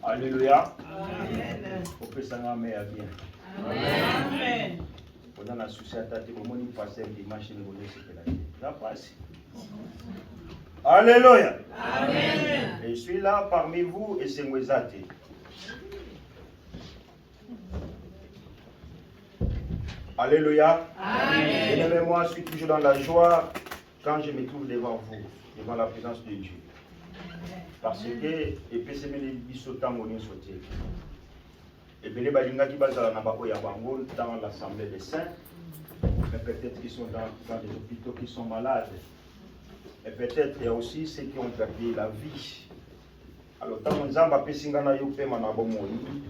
Alléluia. Amen. On peut s'en amener à bien. Amen. Pendant la société, on m'a passé un dimanche, la passe. Alléluia. Amen. Et je suis là parmi vous et c'est Mwezate. Alléluia. Amen. Bien-aimé, moi, je suis toujours dans la joie quand je me trouve devant vous, devant la présence de Dieu. Parce que, et puis c'est mes bisotants qui sont sautés. Et bien les balinga qui basent dans l'assemblée des saints, mais peut-être qu'ils sont dans des hôpitaux qui sont malades. Et peut-être il y a aussi ceux qui ont perdu la vie. Alors, tant que Nzamba pesingana yope manabomoni,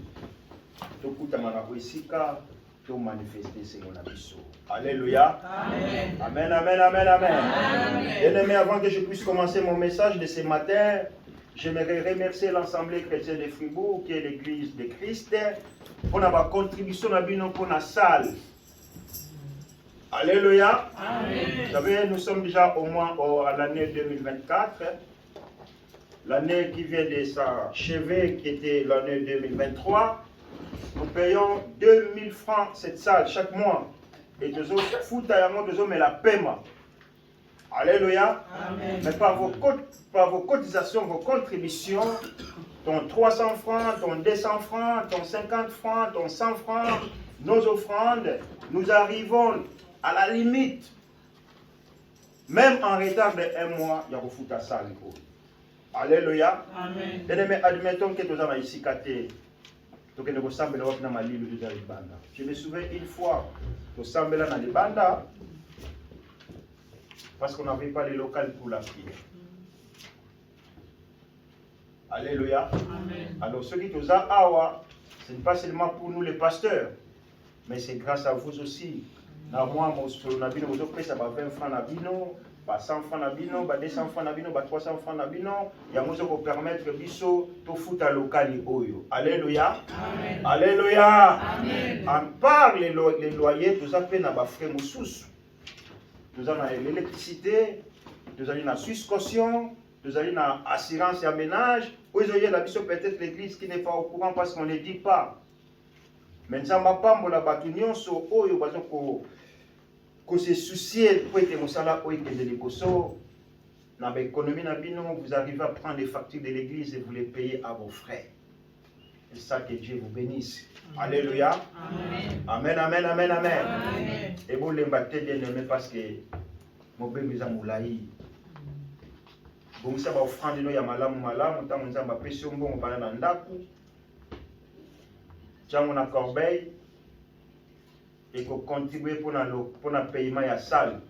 tokuta manaboisika, to manifester ce mon abisso. Alléluia. Amen. Amen, amen, amen, amen. Bien-aimé, avant que je puisse commencer mon message de ce matin, j'aimerais remercier l'Assemblée chrétienne de Fribourg, qui est l'Église de Christ, pour la contribution pour la salle. Alléluia. Amen. Vous savez, nous sommes déjà au moins à l'année 2024. L'année qui vient de s'achever, qui était l'année 2023. Nous payons 2000 francs cette salle chaque mois. Et nous avons mais la paiement. Alléluia. Amen. Mais par vos cotisations, vos contributions, ton 300 francs, ton 200 francs, ton 50 francs, ton 100 francs, nos offrandes, nous arrivons à la limite. Même en retard de 1 mois, il y a beaucoup de salle. Alléluia. Amen. Bien-aimé, admettons que nous avons ici je me souviens une fois, nous sommes là dans les bandas parce qu'on n'avait pas les locales pour la prière. Alléluia. Amen. Alors, ceux qui nous awa, ce n'est pas seulement pour nous les pasteurs, mais c'est grâce à vous aussi. Moi, on a 20 francs nabino, 100 francs nabino, 200 francs nabino, 300 francs nabino. Il y a mozo pour permettre biso to futa local oyo. Alléluia. Amen. Alléluia. Amen. En part les loyers, tout ça fait na ba frais moussous. Nous avons l'électricité, nous avons la Suisse caution, nous avons l'assurance et aménage. Aujourd'hui, la mission peut-être l'église qui n'est pas au courant parce qu'on ne dit pas. Mais nous avons pas la batunion sur oyo bazo ko se soucier pour être mosala oyo que de l'écosso. Dans l'économie nabino, vous arrivez à prendre les factures de l'église et vous les payez à vos frais. C'est ça que Dieu vous bénisse. Alléluia. Amen, amen, amen, amen. Amen. Et vous les battez bien aimé parce que mon bébé est moulaï. Vous savez, offrande il y a malamu, tant que vous avez apprécié un bon banana ndaku. Tiens, on a corbeille et qu'on contribue pour le paiement de la salle.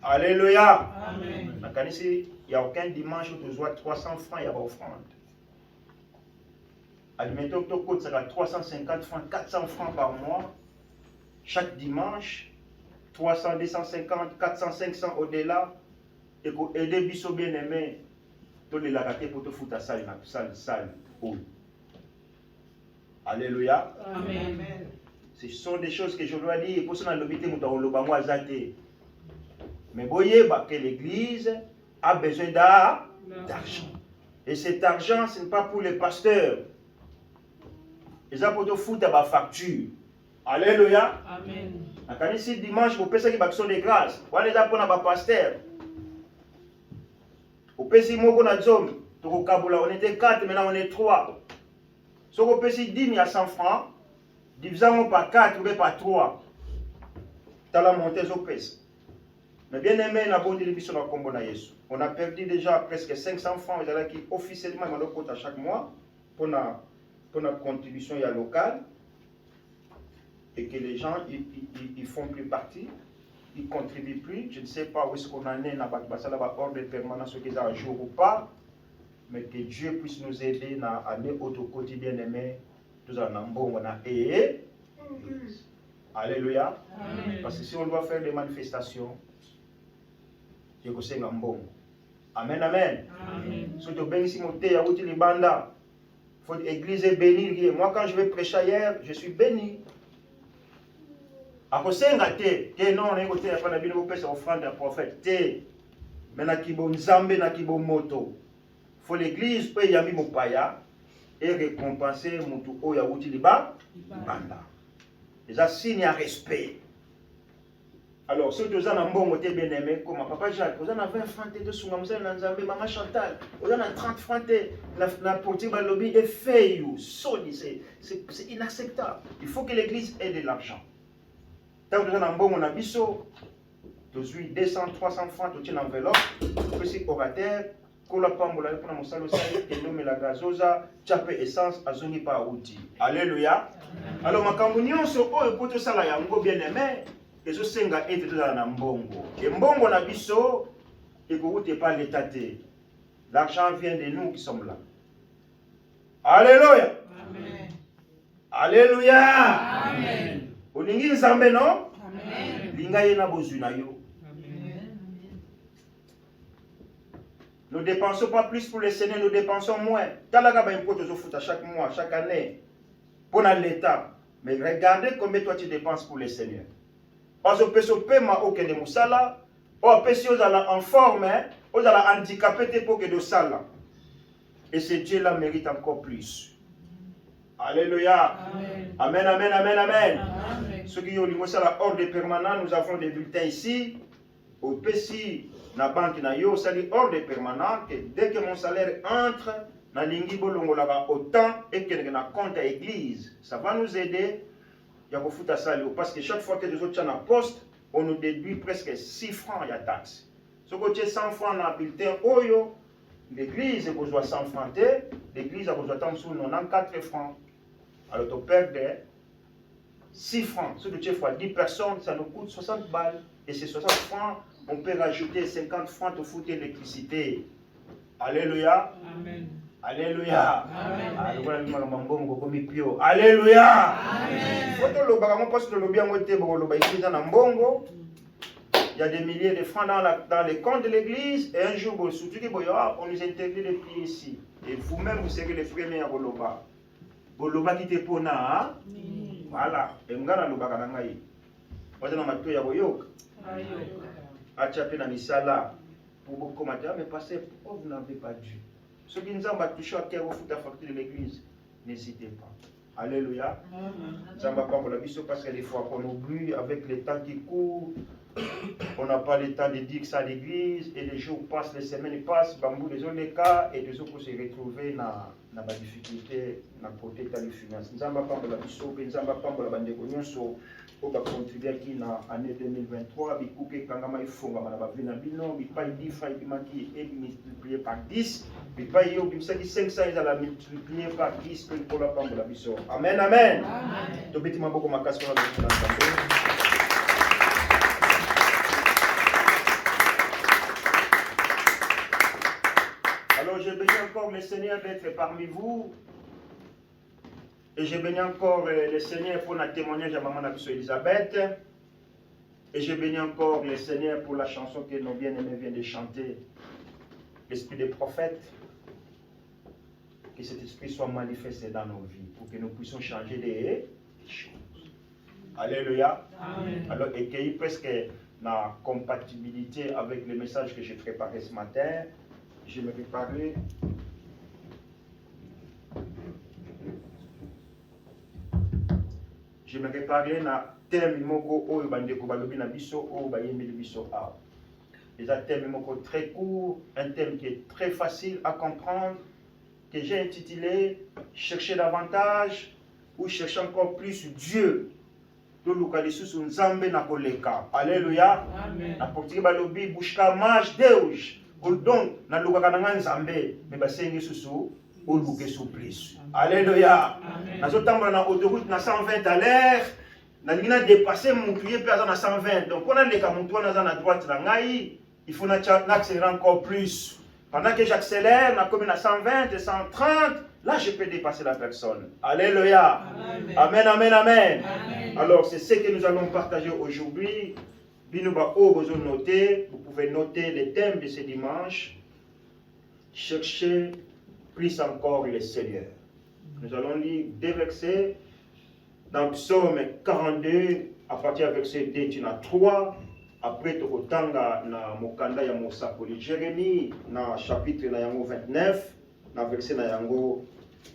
Alléluia. Amen. Il n'y a aucun dimanche où tu dois 300 francs, il y a offrande. Admettons que tu coûtes 350 francs, 400 francs par mois. Chaque dimanche, 300, 250, 400, 500 au-delà. Et pour aider Bisso bien-aimé, tu les raté pour te foutre la salle. Alléluia. Amen. Ce sont des choses que je dois dire. Et pour ça, dans le mais voyez que l'église a besoin d'argent. Et cet argent, ce n'est pas pour les pasteurs. Ils ont pour te foutre la facture. Alléluia. Amen. Quand ici dimanche, vous pensez qu'il y a des grâces. Vous allez pour les pasteurs. Vous pensez que on était 4, maintenant on est 3. Si vous pensez 10, il y a 100 francs. Divisons par 4 ou par 3. Tu as la montée au pèse. Mais bien aimé, on a perdu déjà presque 500 francs qui officiellement me à chaque mois pour la contribution locale et que les gens ils font plus partie, ils ne contribuent plus. Je ne sais pas où est-ce qu'on en est dans ordre de permanence qu'ils ont un jour ou pas, mais que Dieu puisse nous aider dans l'année au quotidien bien aimé. Nous en avons bon, on a et alléluia. Amen. Parce que si on doit faire des manifestations, il faut que bon. Amen, amen. Amen. Surtout bien ici, il faut l'église est bénie. Moi, quand je vais prêcher hier, je suis béni. Après, c'est un gâté. Non, on est côté, il n'y a pas offrande d'un prophète. Maintenant, il y a un moto. Il faut l'église, il y a un paya. et récompenser mutu oyo awuti libanda. Déjà signe à respect. Alors, ceux qui ont un bon côté bien aimé, comme Papa Jacques, vous en avez 20 francs de Sungamza, Maman Chantal, vous en avez 30 francs de porter le lobby et fait you. C'est inacceptable. Il faut que l'église ait de l'argent. Tant que vous avez un bon abisso, 200, 300 francs, tu tiens l'enveloppe, petit orateur, kola pambola pour mon salon, et nommé la gazosa, chapé essence, azoni pa outil. Alléluia. Alors, ma cambunion sur eux, pour tout ça, là, il y a un bien aimé. Et ce senga est tout dans mbongo. Et mbongo na biso, et que vous n'êtes pas l'état. L'argent vient de nous qui sommes là. Alléluia. Amen. Alléluia. Amen. Olingi nzambe non? Amen. Linga yena bozuna yo. Amen. Nous ne dépensons pas plus pour le Seigneur, nous dépensons moins. Talaga ba impote zo foot chaque mois, chaque année. Pour l'État. Mais regardez combien toi tu dépenses pour le Seigneur. Parce que peso pema aucun de musala, ou peso en forme, ou handicapé pour que de sala. Et ce Dieu-là mérite encore plus. Alléluia. Amen, amen, amen, amen. Amen. Ceux qui ont le musala hors de permanent, nous avons des bulletins ici. Au PSI, na banque na yo, ça dit hors de permanent, que dès que mon salaire entre, na lingi bolongo là autant et que na compte à l'église, ça va nous aider. Parce que chaque fois que les autres sont en poste, on nous déduit presque 6 francs à taxe. Ce que tu as 100 francs dans le bulletin, l'église a besoin de 100 francs, l'église a besoin de 94 francs. Alors tu perds 6 francs. Ce que tu fais 10 personnes, ça nous coûte 60 balles. Et ces 60 francs, on peut rajouter 50 francs pour foutre l'électricité. Alléluia. Amen. Alléluia. Amen. Alléluia. Amen. Il y a des milliers de francs dans les comptes de l'église. Et un jour, on nous interdit de prier ici. Et vous-même, vous serez les premiers à Boloba. Boloba qui te pona. Voilà. Et on a Loba Kanangaï. Moi, je n'ai pas de Achape na misala. Pour beaucoup commenter, mais passer, vous n'avez pas dû. Ceux qui nous ont touché à cœur au foot à facture de l'église, n'hésitez pas. Alléluia. Zamba pas pour la biso parce que des fois qu'on oublie avec le temps qui court, on n'a pas le temps de dire que ça à l'église et les jours passent, les semaines passent, bambou les autres cas et les autres se retrouver dans la difficulté, dans le côté de la finance. Zamba pas pour la biso, Zamba pas pour la bande de cognon, on va contribuer qui dans l'année 2023, bi couper kangama ifonga na ba vina bino, bi pa 10 francs bi maki et bi multiplier par 10, bi pa yo bi msaki 500 ils la multiplier par 10 pour la pambo la biso. Amen amen. Amen. To beti maboko makasi na nzambe. Alors je bénis encore le Seigneur d'être parmi vous. Et je bénis encore le Seigneur pour notre témoignage à Maman Nabiso Elisabeth. Et je bénis encore le Seigneur pour la chanson que nos bien-aimés viennent de chanter. L'esprit des prophètes. Que cet esprit soit manifesté dans nos vies pour que nous puissions changer des choses. Alléluia. Amen. Alors, et qu'il y ait presque la compatibilité avec le message que j'ai préparé ce matin, je vais parler. Je vais parler na thème moko oyo bandeko balobi na biso oyo bayembeli biso awa. C'est un thème moko très court, un thème qui est très facile à comprendre, que j'ai intitulé Chercher davantage ou chercher encore plus Dieu. Alléluia. Amen. Na portugais balobi buscar mais Deus. Donc na luka na nzambe me basengi susu oluke supplice. Alléluia. Amen. Nazotambola na autoroute na 120 à l'heure. Na lingina dépasser mutu ye pe aza na 120. Donc on a les kamutu na za na droite na ngai, il faut accélérer encore plus. Pendant que j'accélère, na comme na 120 et 130, là je peux dépasser la personne. Alléluia. Amen. Amen, amen, amen. Amen. Alors c'est ce que nous allons partager aujourd'hui. Binouba O, vous notez, vous pouvez noter les thèmes de ce dimanche. Cherchez plus encore le Seigneur. Nous allons lire deux versets dans Psaume 42, à partir du verset 2, tu as 3. Après, tu as na mokanda ya mosakoli Jérémie, na chapitre na yango 29, na verset na yango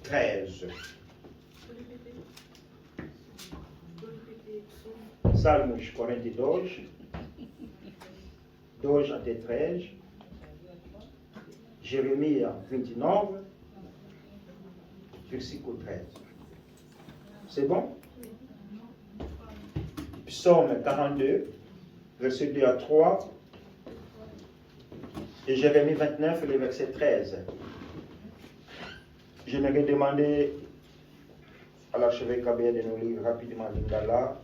13. Salmos 42, 2 até 3, Jeremias 29, versículo 13. C'est bon? Psaume 42, verset 2 à 3, et Jérémie 29, le verset 13. J'aimerais demander à l'archevêque Kabé de nous lire rapidement l'Ingala.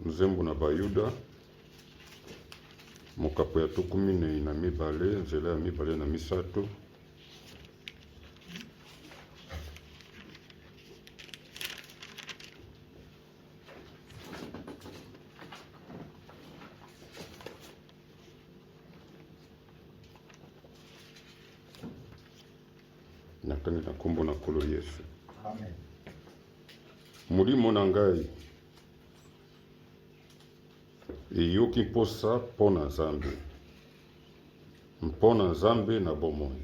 Nzembo na Bayuda mokapo ya 12 nzela ya 23 natangi na kombo na Nkolo Yesu. Amen. Molimo na ngai eyoki mposa mpo na Nzambe na bomoi.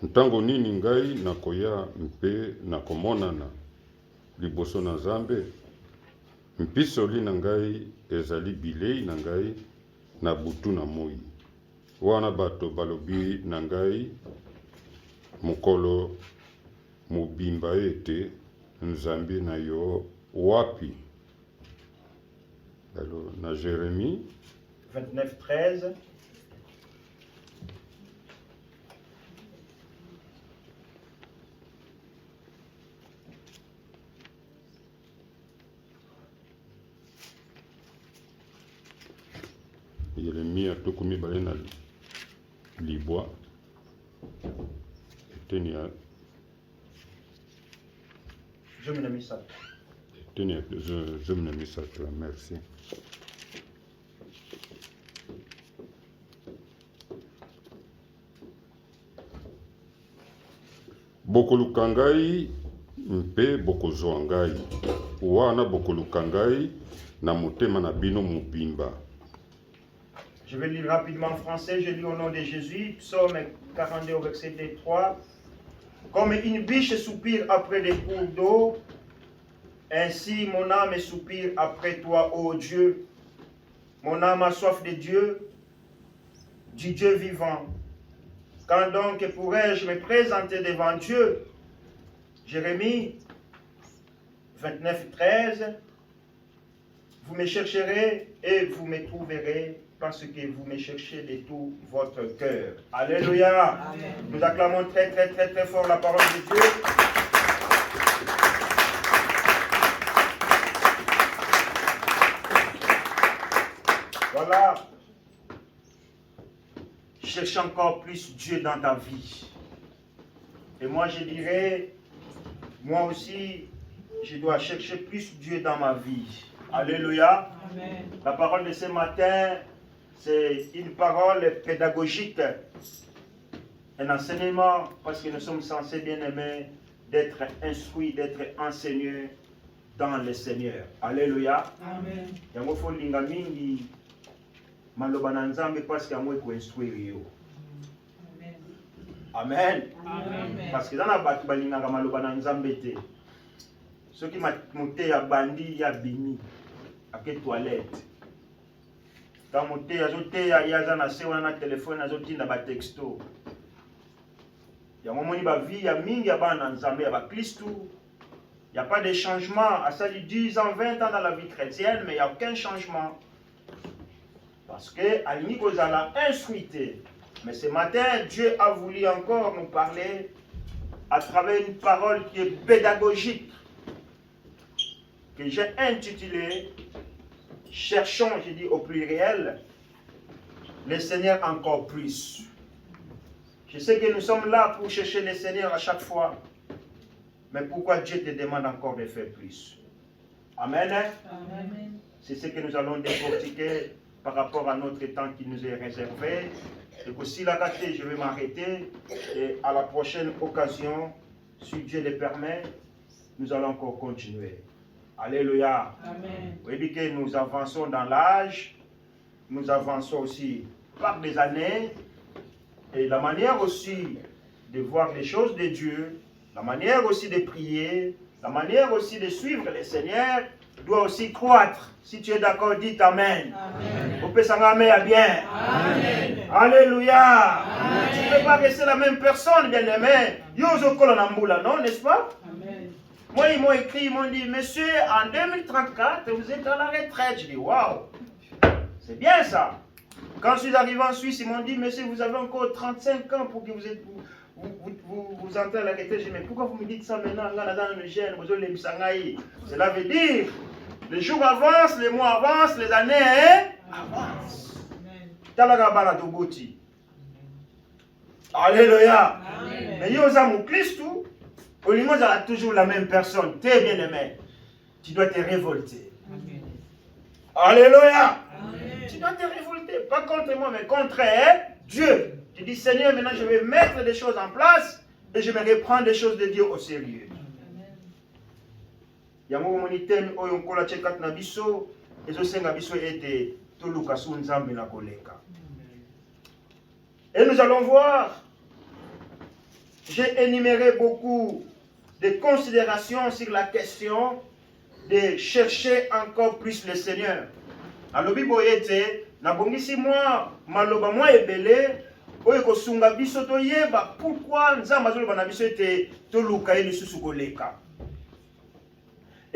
Ntango nini ngai nakoya mpe nakomonana liboso na Nzambe? Mpisoli na ngai ezali bilei na ngai na butu na moi. Wana bato balobi na ngai mokolo mobimba ete Nzambe na yo wapi? Alors, na Jérémie 29, 13. Yeremia 12 na libwa eteni ya Je me l'ai mis ça. zomi na misato. Merci. Bokoluka ngai mpe bokozwa ngai, wana bokoluka ngai na motema na bino mobimba. Je vais lire rapidement en français. Je lis au nom de Jésus, psaume 42 au verset 3. Comme une biche soupire après des cours d'eau, ainsi mon âme soupire après toi, ô Dieu. Mon âme a soif de Dieu, du Dieu vivant. Quand donc pourrais-je me présenter devant Dieu? Jérémie 29, 13. Vous me chercherez et vous me trouverez parce que vous me cherchez de tout votre cœur. Alléluia. Amen. Nous acclamons très très très très fort la parole de Dieu. Voilà. Cherche encore plus Dieu dans ta vie. Et moi je dirais, moi aussi, je dois chercher plus Dieu dans ma vie. Alléluia. Amen. La parole de ce matin, c'est une parole pédagogique, un enseignement, parce que nous sommes censés, bien aimés, d'être instruits, d'être enseignés dans le Seigneur. Alléluia. Amen. Yango fo linga mingi maloba na Nzambe parce que amwe ko instruire yo. Amen. Amen. Parce que dans la bato balingaka maloba na Nzambe te. Soki mote ya bandi ya bimi ake toilette. Quand mote azoteya yaza na se wana na telefone azotinda ba texto. Yango moni ba vie ya mingi ya bana Nzambe ya ba Kristu. Il n'y a pas de changement. À ça, 10 ans, 20 ans dans la vie chrétienne, mais il n'y a aucun changement. Parce que, à l'unique aux ala instruité. Mais ce matin, Dieu a voulu encore nous parler à travers une parole qui est pédagogique, que j'ai intitulée Cherchons, j'ai dit au pluriel, le Seigneur encore plus. Je sais que nous sommes là pour chercher le Seigneur à chaque fois. Mais pourquoi Dieu te demande encore de faire plus? Amen. Amen. C'est ce que nous allons décortiquer par rapport à notre temps qui nous est réservé. Et que si la gâté, je vais m'arrêter. Et à la prochaine occasion, si Dieu le permet, nous allons encore continuer. Alléluia. Amen. Vous voyez que nous avançons dans l'âge, nous avançons aussi par des années, et la manière aussi de voir les choses de Dieu, la manière aussi de prier, la manière aussi de suivre le Seigneur doit aussi croître. Si tu es d'accord, dites Amen. Amen. Vous pouvez s'en à bien. Amen. Alléluia. Amen. Tu ne peux pas rester la même personne, bien-aimé. Yozo Kolonamboula, non, n'est-ce pas? Amen. Moi, ils m'ont écrit, ils m'ont dit, monsieur, en 2034, vous êtes à la retraite. Je dis, waouh, c'est bien ça. Quand je suis arrivé en Suisse, ils m'ont dit, monsieur, vous avez encore 35 ans pour que vous entrez à la retraite. Je dis, mais pourquoi vous me dites ça maintenant? Cela veut dire, les jours avancent, les mois avancent, les années avancent. Alléluia. Amen. Mais Yosamu Christou, au limon, a toujours la même personne. T'es bien aimé. Tu dois te révolter. Amen. Alléluia. Amen. Tu dois te révolter. Pas contre moi, mais contre Dieu. Tu dis, Seigneur, maintenant je vais mettre des choses en place et je vais reprendre des choses de Dieu au sérieux. Yango monitemi oyo nkola chekat na biso ezosenga biso ete toluka su nzambe na koleka. Et nous allons voir, j'ai énuméré beaucoup de considérations sur la question de chercher encore plus le Seigneur. Alobi boyete, nabongisi moi maloba moi ebele, oyo kosunga biso toyeba pourquoi nzambe azoloba na biso ete toluka ye lisusu koleka.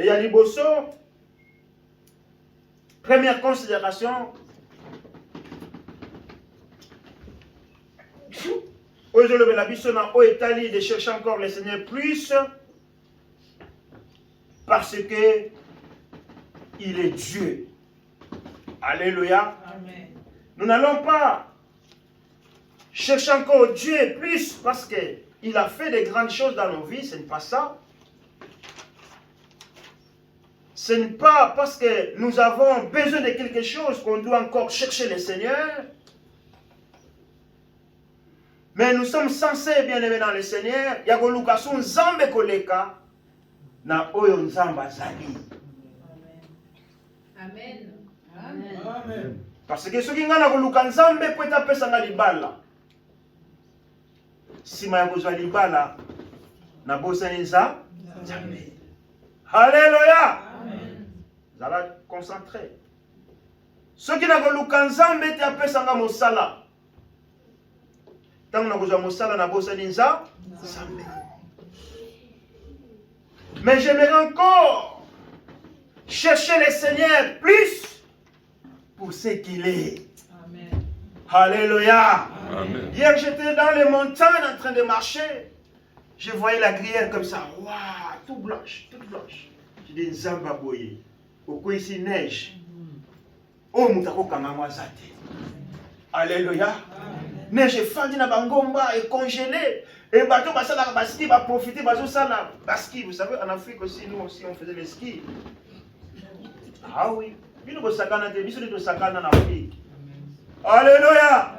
Et il y a liboso, première considération, aujourd'hui la biso na o etali de chercher encore le Seigneur plus parce que il est Dieu. Alléluia. Amen. Nous n'allons pas chercher encore Dieu plus parce que il a fait de grandes choses dans nos vies, ce n'est pas ça. Ce n'est pas parce que nous avons besoin de quelque chose qu'on doit encore chercher le Seigneur. Mais nous sommes censés, bien aimés dans le Seigneur, Yagolukasu Nzambe koleka na oyo Nzamba zali. Amen. Amen. Amen. Parce que soki nga na koluka Nzambe po etapesa nga libala. Sima ya kozwa libala na bosani Nzambe. Alléluia. Zala concentré. Soki na koluka Nzambe te apesa nga mosala. Tant que nous avons ça, mais j'aimerais encore chercher le Seigneur plus pour ce qu'il est. Amen. Alléluia. Amen. Hier, j'étais dans les montagnes en train de marcher. Je voyais la gruyère comme ça. Waouh, toute blanche, toute blanche. Je dis, Nzamba boye. Pourquoi ici neige? Oh, moutako kamama zate. Alléluia. Neige fandi na bangomba et congelé. Et bateau basala baski va profiter bazo sala baski. Vous savez en Afrique aussi nous aussi on faisait le ski. Ah oui. Bino ko sakana te biso de sakana en Afrique. Alléluia.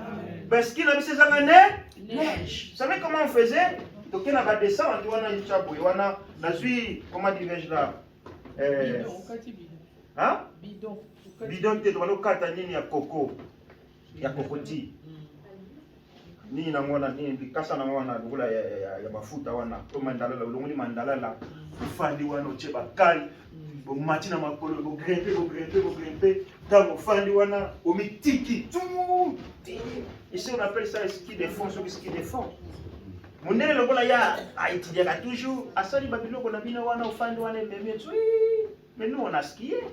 Baski na biso zanga neige. Vous savez comment on faisait? Donc on a descendre on a ichapo on a nazui comment dirais-je là hein? Bidon te doit kata nini ya coco. Ya kokoti. Ni na ngona ni bikasa na ngona bugula ya mafuta wana to mandala la ulongoni mandala la ufandi wana ocheba kali bo matina makolo bo grimper dans ufandi wana omitiki tout ici on appelle ça ski de fond so ski de fond mondele lokola ya Haïti dia toujours asali babiloko na bina wana ufandi wana mbembe tu mais nous on a skié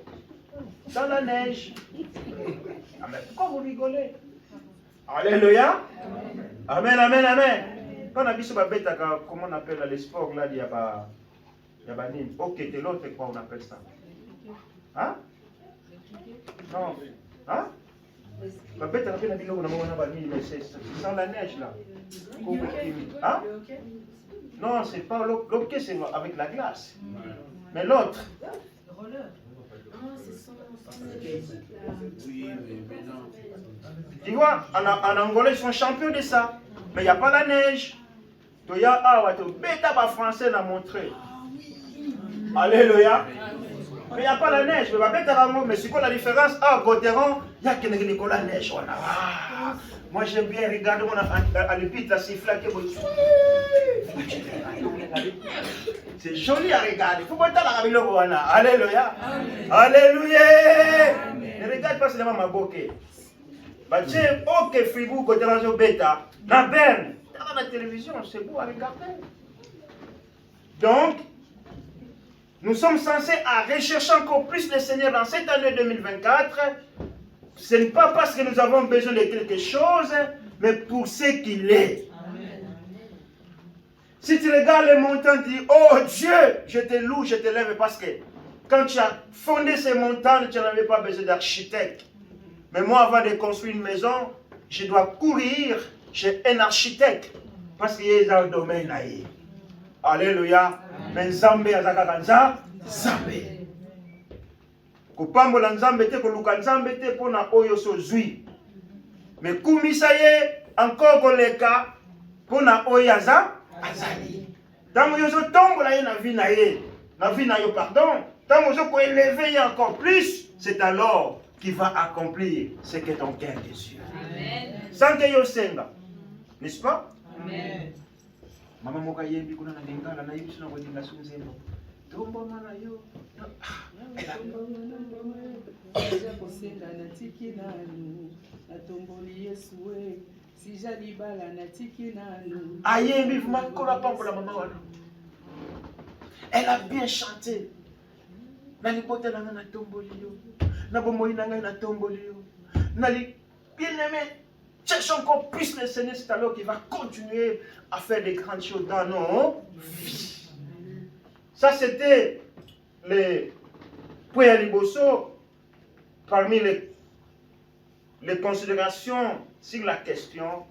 dans la neige. Ah mais pourquoi vous rigolez? Alléluia. Amen, amen, amen. Quand on a vu ce babeta, comment on appelle le sport là, il y a pas nini. Ok, c'est l'autre, quoi on appelle ça? Hein? Non. Hein? Babeta, on a vu là, on a nini, mais c'est sans la neige là. Hein? Non, c'est pas l'hockey, c'est avec la glace. Mais l'autre, Le roller. Non, c'est son Oui, mais non. tu vois, en Angola, ils sont champions de ça. Mais il n'y a pas la neige. Il y a bêta français l'a montré. Alléluia. Mais il n'y a pas la neige. Mais c'est quoi la différence? Ah, Gauthieron, il y a que la neige. Moi, j'aime bien regarder à l'épite, la siffler. C'est joli à regarder. Il faut pas la Alléluia. Alléluia. Ne regarde pas seulement ma bokeh. Tiens, ok, Fribourg, Gauthieron, bêta. Na Berne. Dans la télévision, c'est beau à regarder. Donc, nous sommes censés à rechercher encore plus le Seigneur dans cette année 2024. Ce n'est pas parce que nous avons besoin de quelque chose, mais pour ce qu'il est. Amen. Si tu regardes les montagnes, tu dis, oh Dieu, je te loue, je te lève, parce que quand tu as fondé ces montagnes, tu n'avais pas besoin d'architecte. Mais moi, avant de construire une maison, je dois courir chez un architecte, parce qu'il est dans le domaine là. Alléluia. Mais Nzambe azakaka Nzambe. Kopambola Nzambe te koluka Nzambe te pona oyo so zui. Mais kumisa ye encore koleka pona oyo azali. Tango yo so tombola ye na vie na yo pardon. Tango yo ko élever ye encore plus, c'est alors qu'il va accomplir ce que ton cœur désire. Amen. Sans que yo senga. N'est-ce pas? Amen. Mama moka yembi kuna na lingala na yibiso na kodinga sunzembo. Tombo mana yo. Aja kosenga natiki nanu natomboli Yesu we sijali bala natiki nanu. Ayembi vmakora pambola mama wana. Elle a bien chanté. Na libote na na tomboli yo. Na bomoi na ngai na tomboli yo. Na li bien aimé. Cherche encore plus le Seigneur, c'est alors qu'il va continuer à faire des grandes choses dans nos vies. Ça, c'était les points à Liboso parmi les considérations sur la question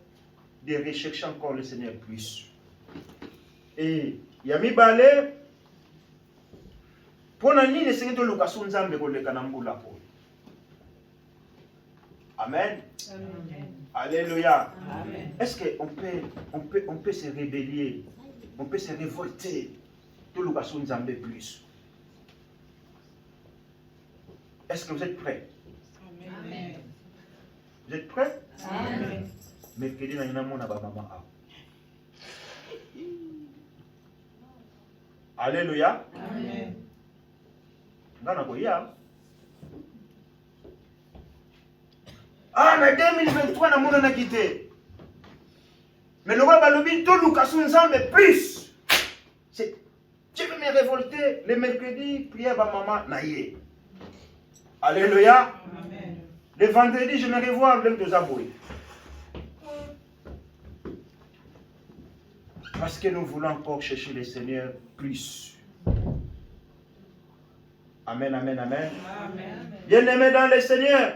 de rechercher encore le Seigneur plus. Et Yami Balé, pour nani le Seigneur de l'occasion Nzambe koleka na mbula po. Amen. Amen. Alléluia. Amen. Est-ce qu'on peut se rébeller, on peut se révolter de l'occasion Nzambe plus? Est-ce que vous êtes prêts? Amen. Vous êtes prêts? Amen. Mercredi, na mona ba mama. Alléluia. Amen. Ngana koya. Ah, mais 2023 na mona na quitté. Mais le roi balobi to l'occasion Nzambe plus. C'est je vais me révolter le mercredi, prière ba maman na yé. Alléluia. Amen. Le vendredi, je me revois avec deux abouis. Parce que nous voulons encore chercher le Seigneur plus. Amen, amen, amen. Amen. Bien-aimés dans le Seigneur,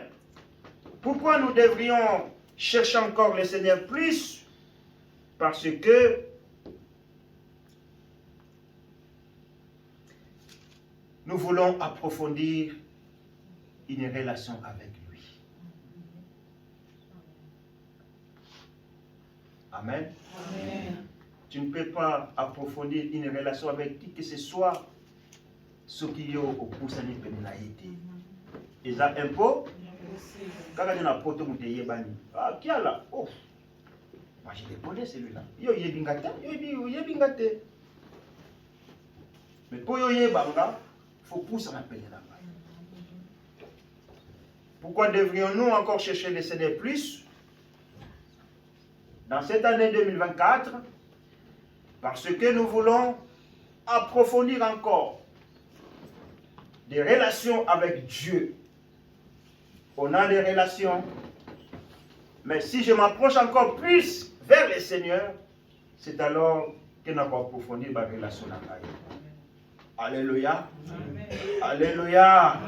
pourquoi nous devrions chercher encore le Seigneur plus? Parce que nous voulons approfondir une relation avec lui. Amen. Amen. Tu ne peux pas approfondir une relation avec qui que ce soit ce qui est au poussani pénalité. Et ça, un peu, quand on a poto mouteye bani, ah, qui a là? Oh, moi je le connais celui-là. Yo yebingate, yo yebingate. Mais pour yo yebanga, il faut pousser la peine là-bas. Pourquoi devrions-nous encore chercher le Seigneur plus dans cette année 2024? Parce que nous voulons approfondir encore des relations avec Dieu. On a des relations, mais si je m'approche encore plus vers le Seigneur, c'est alors que nous allons approfondir ma relation avec lui. Alléluia. Amen. Alléluia.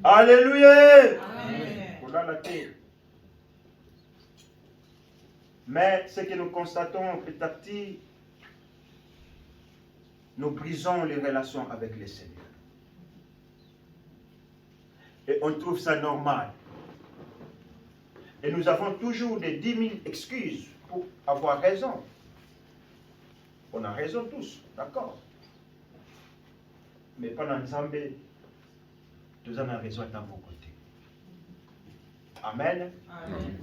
Alléluia. Amen. On a la terre. Mais ce que nous constatons petit à petit, nous brisons les relations avec le Seigneur. Et on trouve ça normal. Et nous avons toujours des 10 000 excuses pour avoir raison. On a raison tous, d'accord. Mais pendant Nzambé, nous avons raison à vos côtés. Amen. Amen.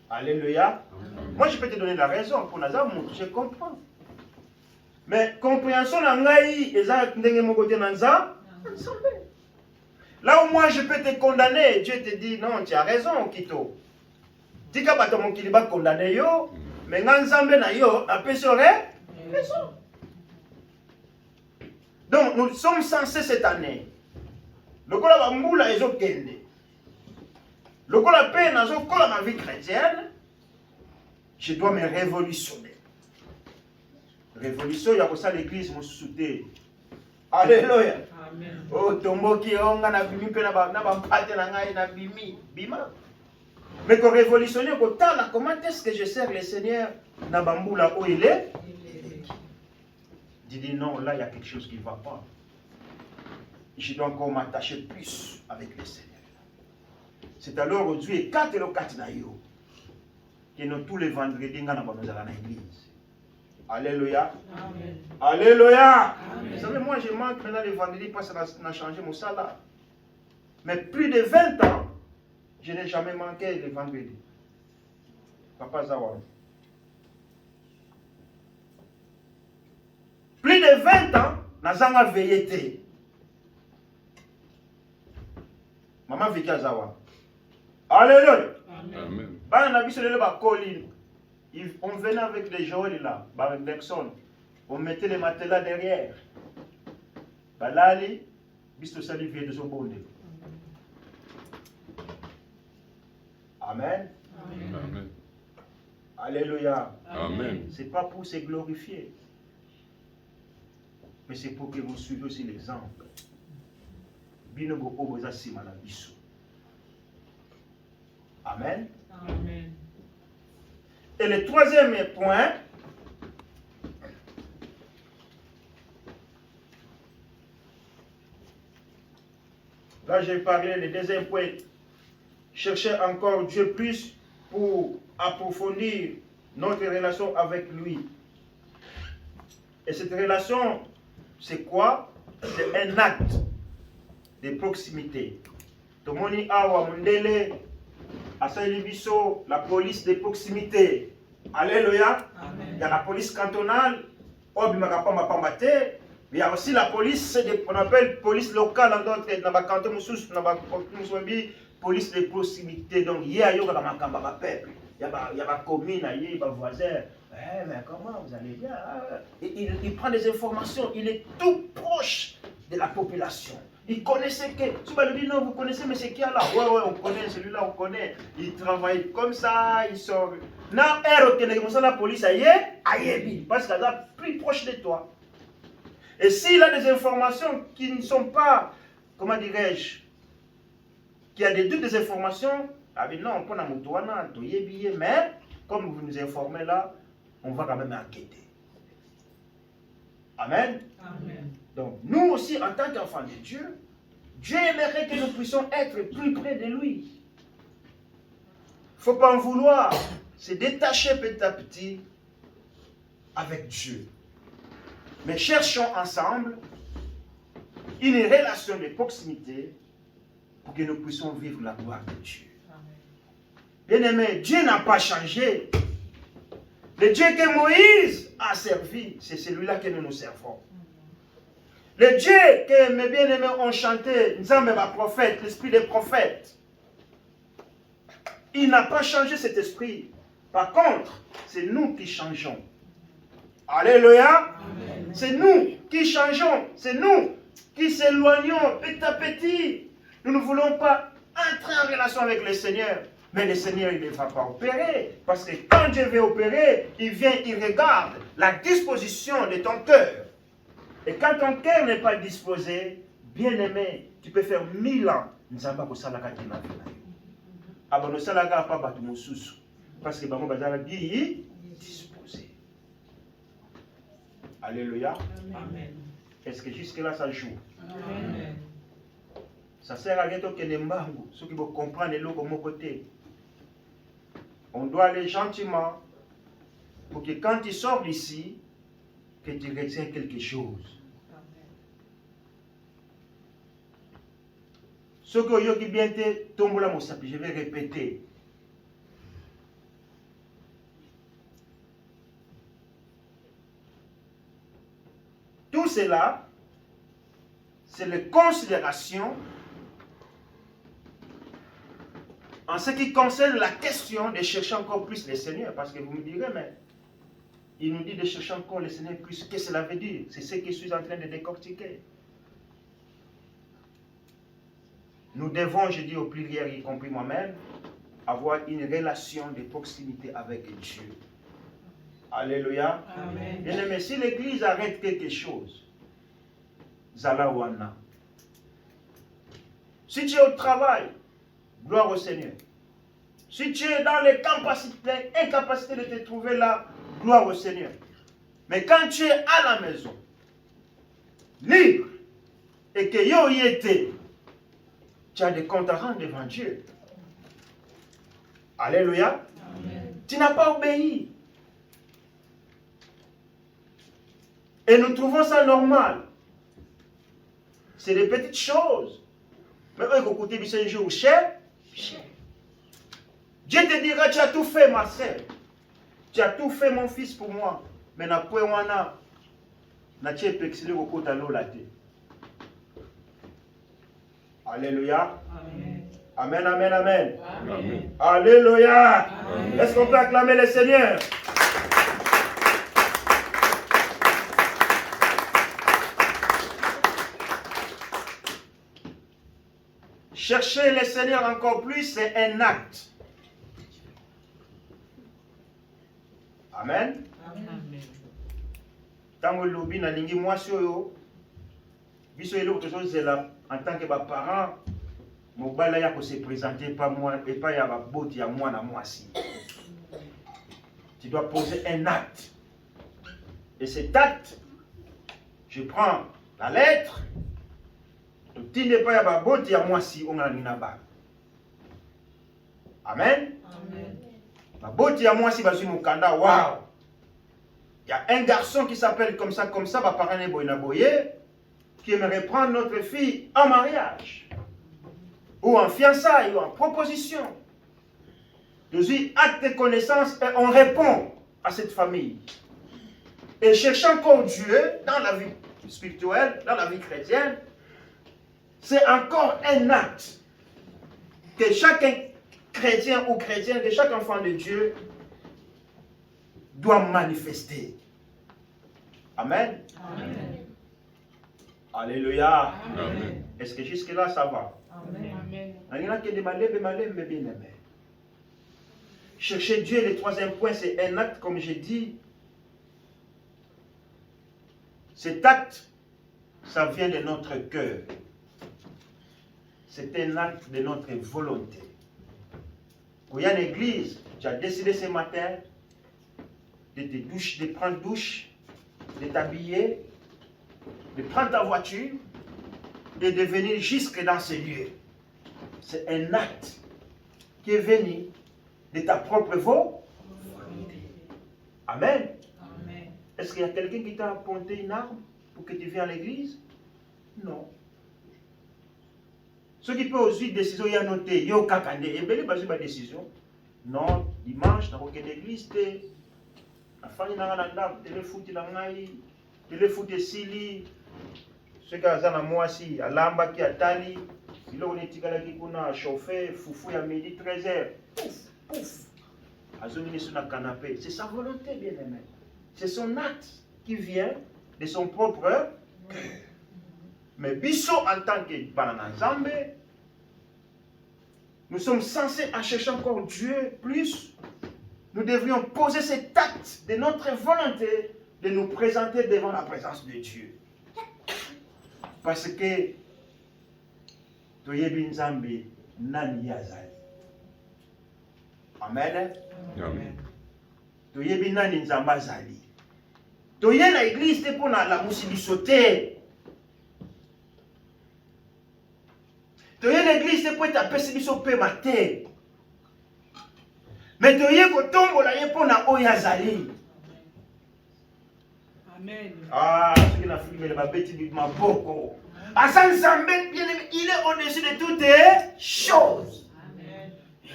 Alléluia. Amen. Moi, je peux te donner la raison pour Nazam, je comprends. Mais compréhension nangai, eza ndenge moko te nanza. Là où moi je peux te condamner, Dieu te dit non, tu as raison, Kito. Tika bato mokili ba condamner yo, mais nganzambe na yo, apesi raison. Donc nous sommes censés cette année. Lokola ba mbula ezo kende. Lokola pe nazo kola ma vie chrétienne, je dois me révolutionner. Révolution, il y a pour ça l'église, mon soutien. Alléluia. Amen. Oh, tomboki onga na bimi pe na ba mpate na ngai na bimi, bima. Mais qu'on révolutionne, comment est-ce que je sers le Seigneur na bambula où il est? Dis non, là il y a quelque chose qui ne va pas. Je dois encore m'attacher plus avec le Seigneur. C'est alors aujourd'hui et 4 le 4 na yo que nous tous les vendredis nous allons à l'église. Alléluia. Amen. Alléluia. Amen. Vous savez, moi je manque maintenant les vendredis parce que ça a changé mon salaire. Mais plus de 20 ans, je n'ai jamais manqué les vendredis. Papa Zawar. Plus de 20 ans, Nazanga veillé. Maman vécu à Zawar. Alléluia. Amen. Amen. On venait avec les Joël là, par Nexon. On mettait les matelas derrière. Balali, bisto sali vient de son bonde. Amen. Amen. Alléluia. Amen. Ce n'est pas pour se glorifier, mais c'est pour que vous suiviez aussi l'exemple. Binogo oboza simana biso. Amen. Amen. Et le troisième point, là j'ai parlé, le deuxième point, chercher encore Dieu plus pour approfondir notre relation avec lui. Et cette relation, c'est quoi? C'est un acte de proximité. Tomoni awa mundele, asali biso, la police de proximité. Alléluia. Amen. Il y a la police cantonale, il y a aussi la police qu'on appelle police locale dans d'autres cantons, police de proximité. Donc, il y a un peuple, il y a ma commune, il y a ma voisin. Mais comment vous allez bien? Il prend des informations, il est tout proche de la population. Il connaissait que. Tu vas lui dire non, vous connaissez, mais c'est qui là? Ouais, on connaît, celui-là, on connaît. Il travaille comme ça, il sort. Non, la police, parce qu'elle est plus proche de toi. Et s'il a des informations qui ne sont pas, comment dirais-je, qui a des informations, ah ben non, on peut mais comme vous nous informez là, on va quand même enquêter. Amen. Amen. Donc, nous aussi, en tant qu'enfants de Dieu, Dieu aimerait que nous puissions être plus près de lui. Il ne faut pas en vouloir. Se détacher petit à petit avec Dieu. Mais cherchons ensemble une relation de proximité pour que nous puissions vivre la gloire de Dieu. Bien-aimé, Dieu n'a pas changé. Le Dieu que Moïse a servi, c'est celui-là que nous nous servons. Le Dieu que mes bien-aimés ont chanté, Nzambe va prophète, l'esprit des prophètes, il n'a pas changé cet esprit. Par contre, c'est nous qui changeons. Alléluia. C'est nous qui changeons. C'est nous qui s'éloignons petit à petit. Nous ne voulons pas entrer en relation avec le Seigneur. Mais le Seigneur, il ne va pas opérer. Parce que quand Dieu veut opérer, il vient, il regarde la disposition de ton cœur. Et quand ton cœur n'est pas disposé, bien aimé, tu peux faire 1000 ans. Parce que Bango Bazara dit disposé. Alléluia. Amen. Est-ce que jusque-là ça joue? Amen. Ça sert à rien que les mbangu, ceux qui vont comprendre les lots de mon côté. On doit aller gentiment pour que quand tu sors d'ici, que tu retiens quelque chose. Ce que vous bien tombe là, je vais répéter. Tout cela, c'est les considérations en ce qui concerne la question de chercher encore plus le Seigneur. Parce que vous me direz, mais il nous dit de chercher encore le Seigneur plus. Qu'est-ce que cela veut dire? C'est ce que je suis en train de décortiquer. Nous devons, je dis aux pluriel, y compris moi-même, avoir une relation de proximité avec Dieu. Alléluia. Amen. Bien aimé, si l'Église arrête quelque chose, Zalawana. Si tu es au travail, gloire au Seigneur. Si tu es dans les incapacités de te trouver là, gloire au Seigneur. Mais quand tu es à la maison, libre, et que yo y était, tu as des comptes à rendre devant Dieu. Alléluia. Amen. Tu n'as pas obéi. Et nous trouvons ça normal. C'est des petites choses. Mais eux, écoutez, c'est un jour cher. Dieu te dira, tu as tout fait, ma sœur. Tu as tout fait, mon fils, pour moi. Mais na point wana, na tu es pexilé au côté de l'eau la tête. Alléluia. Amen. Amen, amen, amen. Amen. Alléluia. Amen. Est-ce qu'on peut acclamer le Seigneur? Chercher le Seigneur encore plus, c'est un acte. Amen. Amen. Tango lobi na lingi mwasi oyo biso eloko tozozela en tant que parent mobala ya ko se présenter pas moi et pas ya baboti ya mwana mwasi. Tu dois poser un acte. Et cet acte, je prends la lettre. Tu n'es pas ya baboti ya mwasi on a ninaba. Amen. Amen. Baboti ya mwasi bazui mukanda wow. Il y a un garçon qui s'appelle comme ça, Baparane Boynaboye, qui aimerait prendre notre fille en mariage, ou en fiançailles, ou en proposition. Je dis acte de connaissance et on répond à cette famille. Et chercher encore Dieu dans la vie spirituelle, dans la vie chrétienne, c'est encore un acte que chaque chrétien ou chrétienne, que chaque enfant de Dieu doit manifester. Amen. Amen. Alléluia. Amen. Est-ce que jusque-là ça va? Amen. Amen. Chercher Dieu, le troisième point, c'est un acte, comme j'ai dit. Cet acte, ça vient de notre cœur. C'est un acte de notre volonté. Quand il y a une église, tu as décidé ce matin de prendre douche, de t'habiller, de prendre ta voiture et de venir jusque dans ce lieu. C'est un acte qui est venu de ta propre volonté. Amen. Amen. Est-ce qu'il y a quelqu'un qui t'a apporté une arme pour que tu viennes à l'église? Non. Ceux qui peuvent aussi décision, il y a noté, il y a kakande, et bien, il y a décision. Non, dimanche, dans aucune église, la famille n'a pas d'arme, téléfoot, téléfoot, sili, ceux qui ont moi aussi, à l'amba qui a tali, il a un chauffé, foufou, à midi, 13h, pouf, pouf, à zone sur le canapé. C'est sa volonté, bien aimé. C'est son acte qui vient de son propre cœur. Mais biso en tant que Bananazambe, nous sommes censés chercher encore Dieu plus. Nous devrions poser cet acte de notre volonté de nous présenter devant la présence de Dieu. Parce que Toyebi Nzambe nani yazali. Amen. Amen. Toyebi nani Nzamba zali. Toye na église te pour la musique sauter. toye l'église te po ete apesi biso pema te. Mais toye kotombola ye mpona oyo azali. Amen. Ah, ce qui n'a fait que les bêtises maboko. Asan Nzambe, bien aimé, il est au-dessus de toutes choses. Amen.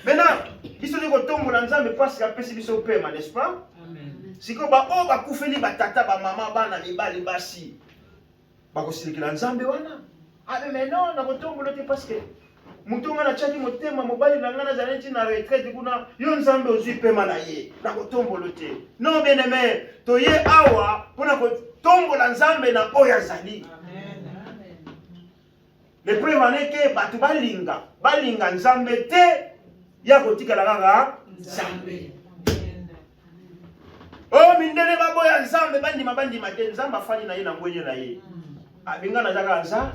Maintenant, il se dit que tombola Nzambe parce qu'il a apesi biso pema, n'est-ce pas? Amen. Si ko ba o ba kufeli ba tata ba mama bana mibali basi. Ba ko silikila Nzambe wana. Ah mais non, na kotombola te parce que mutunga na chaki motema mobali na ngana zalenti na retraite kuna yo Nzambe ozwi pema na ye. Na kotombola te. Non bien aimé, toye awa pona kotombola Nzambe na oyo azali. Amen. Le preuve est que batu balinga Nzambe te ya kotikala kaka Nzambe. Oh mindele baboya Nzambe bandima te Nzambe afani na ye na ngwenye na ye. Abinga na jaka Nzambe.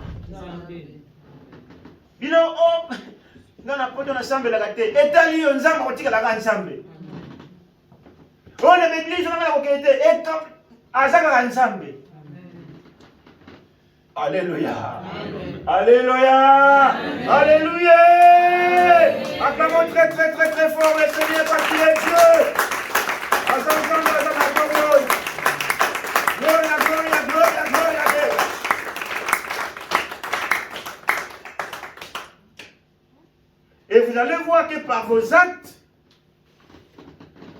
Bino oh ngana poto na Nzambe la te. Etali yo Nzambe kotikala kaka Nzambe. Oh le église ngana kokete etam azaka Nzambe. Alléluia. Alléluia. Alléluia. Acclamons très très très très fort le Seigneur parce qu'il est Dieu. Gloria, gloria, gloria, gloria a Dieu. Et vous allez voir que par vos actes,